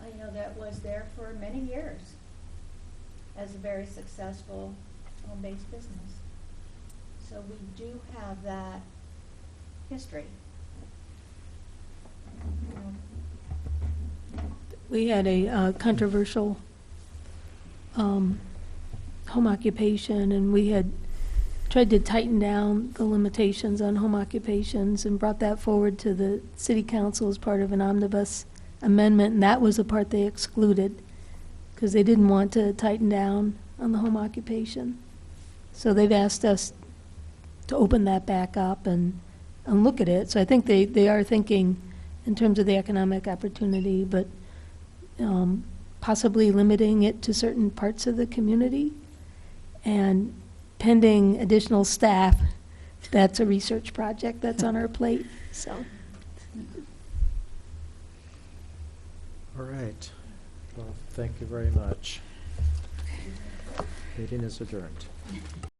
you know, that was there for many years as a very successful home-based business. So we do have that history. You know. We had a controversial home occupation, and we had tried to tighten down the limitations on home occupations and brought that forward to the city council as part of an omnibus amendment, and that was the part they excluded because they didn't want to tighten down on the home occupation. So they've asked us to open that back up and look at it. So I think they are thinking in terms of the economic opportunity, but possibly limiting it to certain parts of the community. And pending additional staff, that's a research project that's on our plate, so. All right. Well, thank you very much. Meeting is adjourned.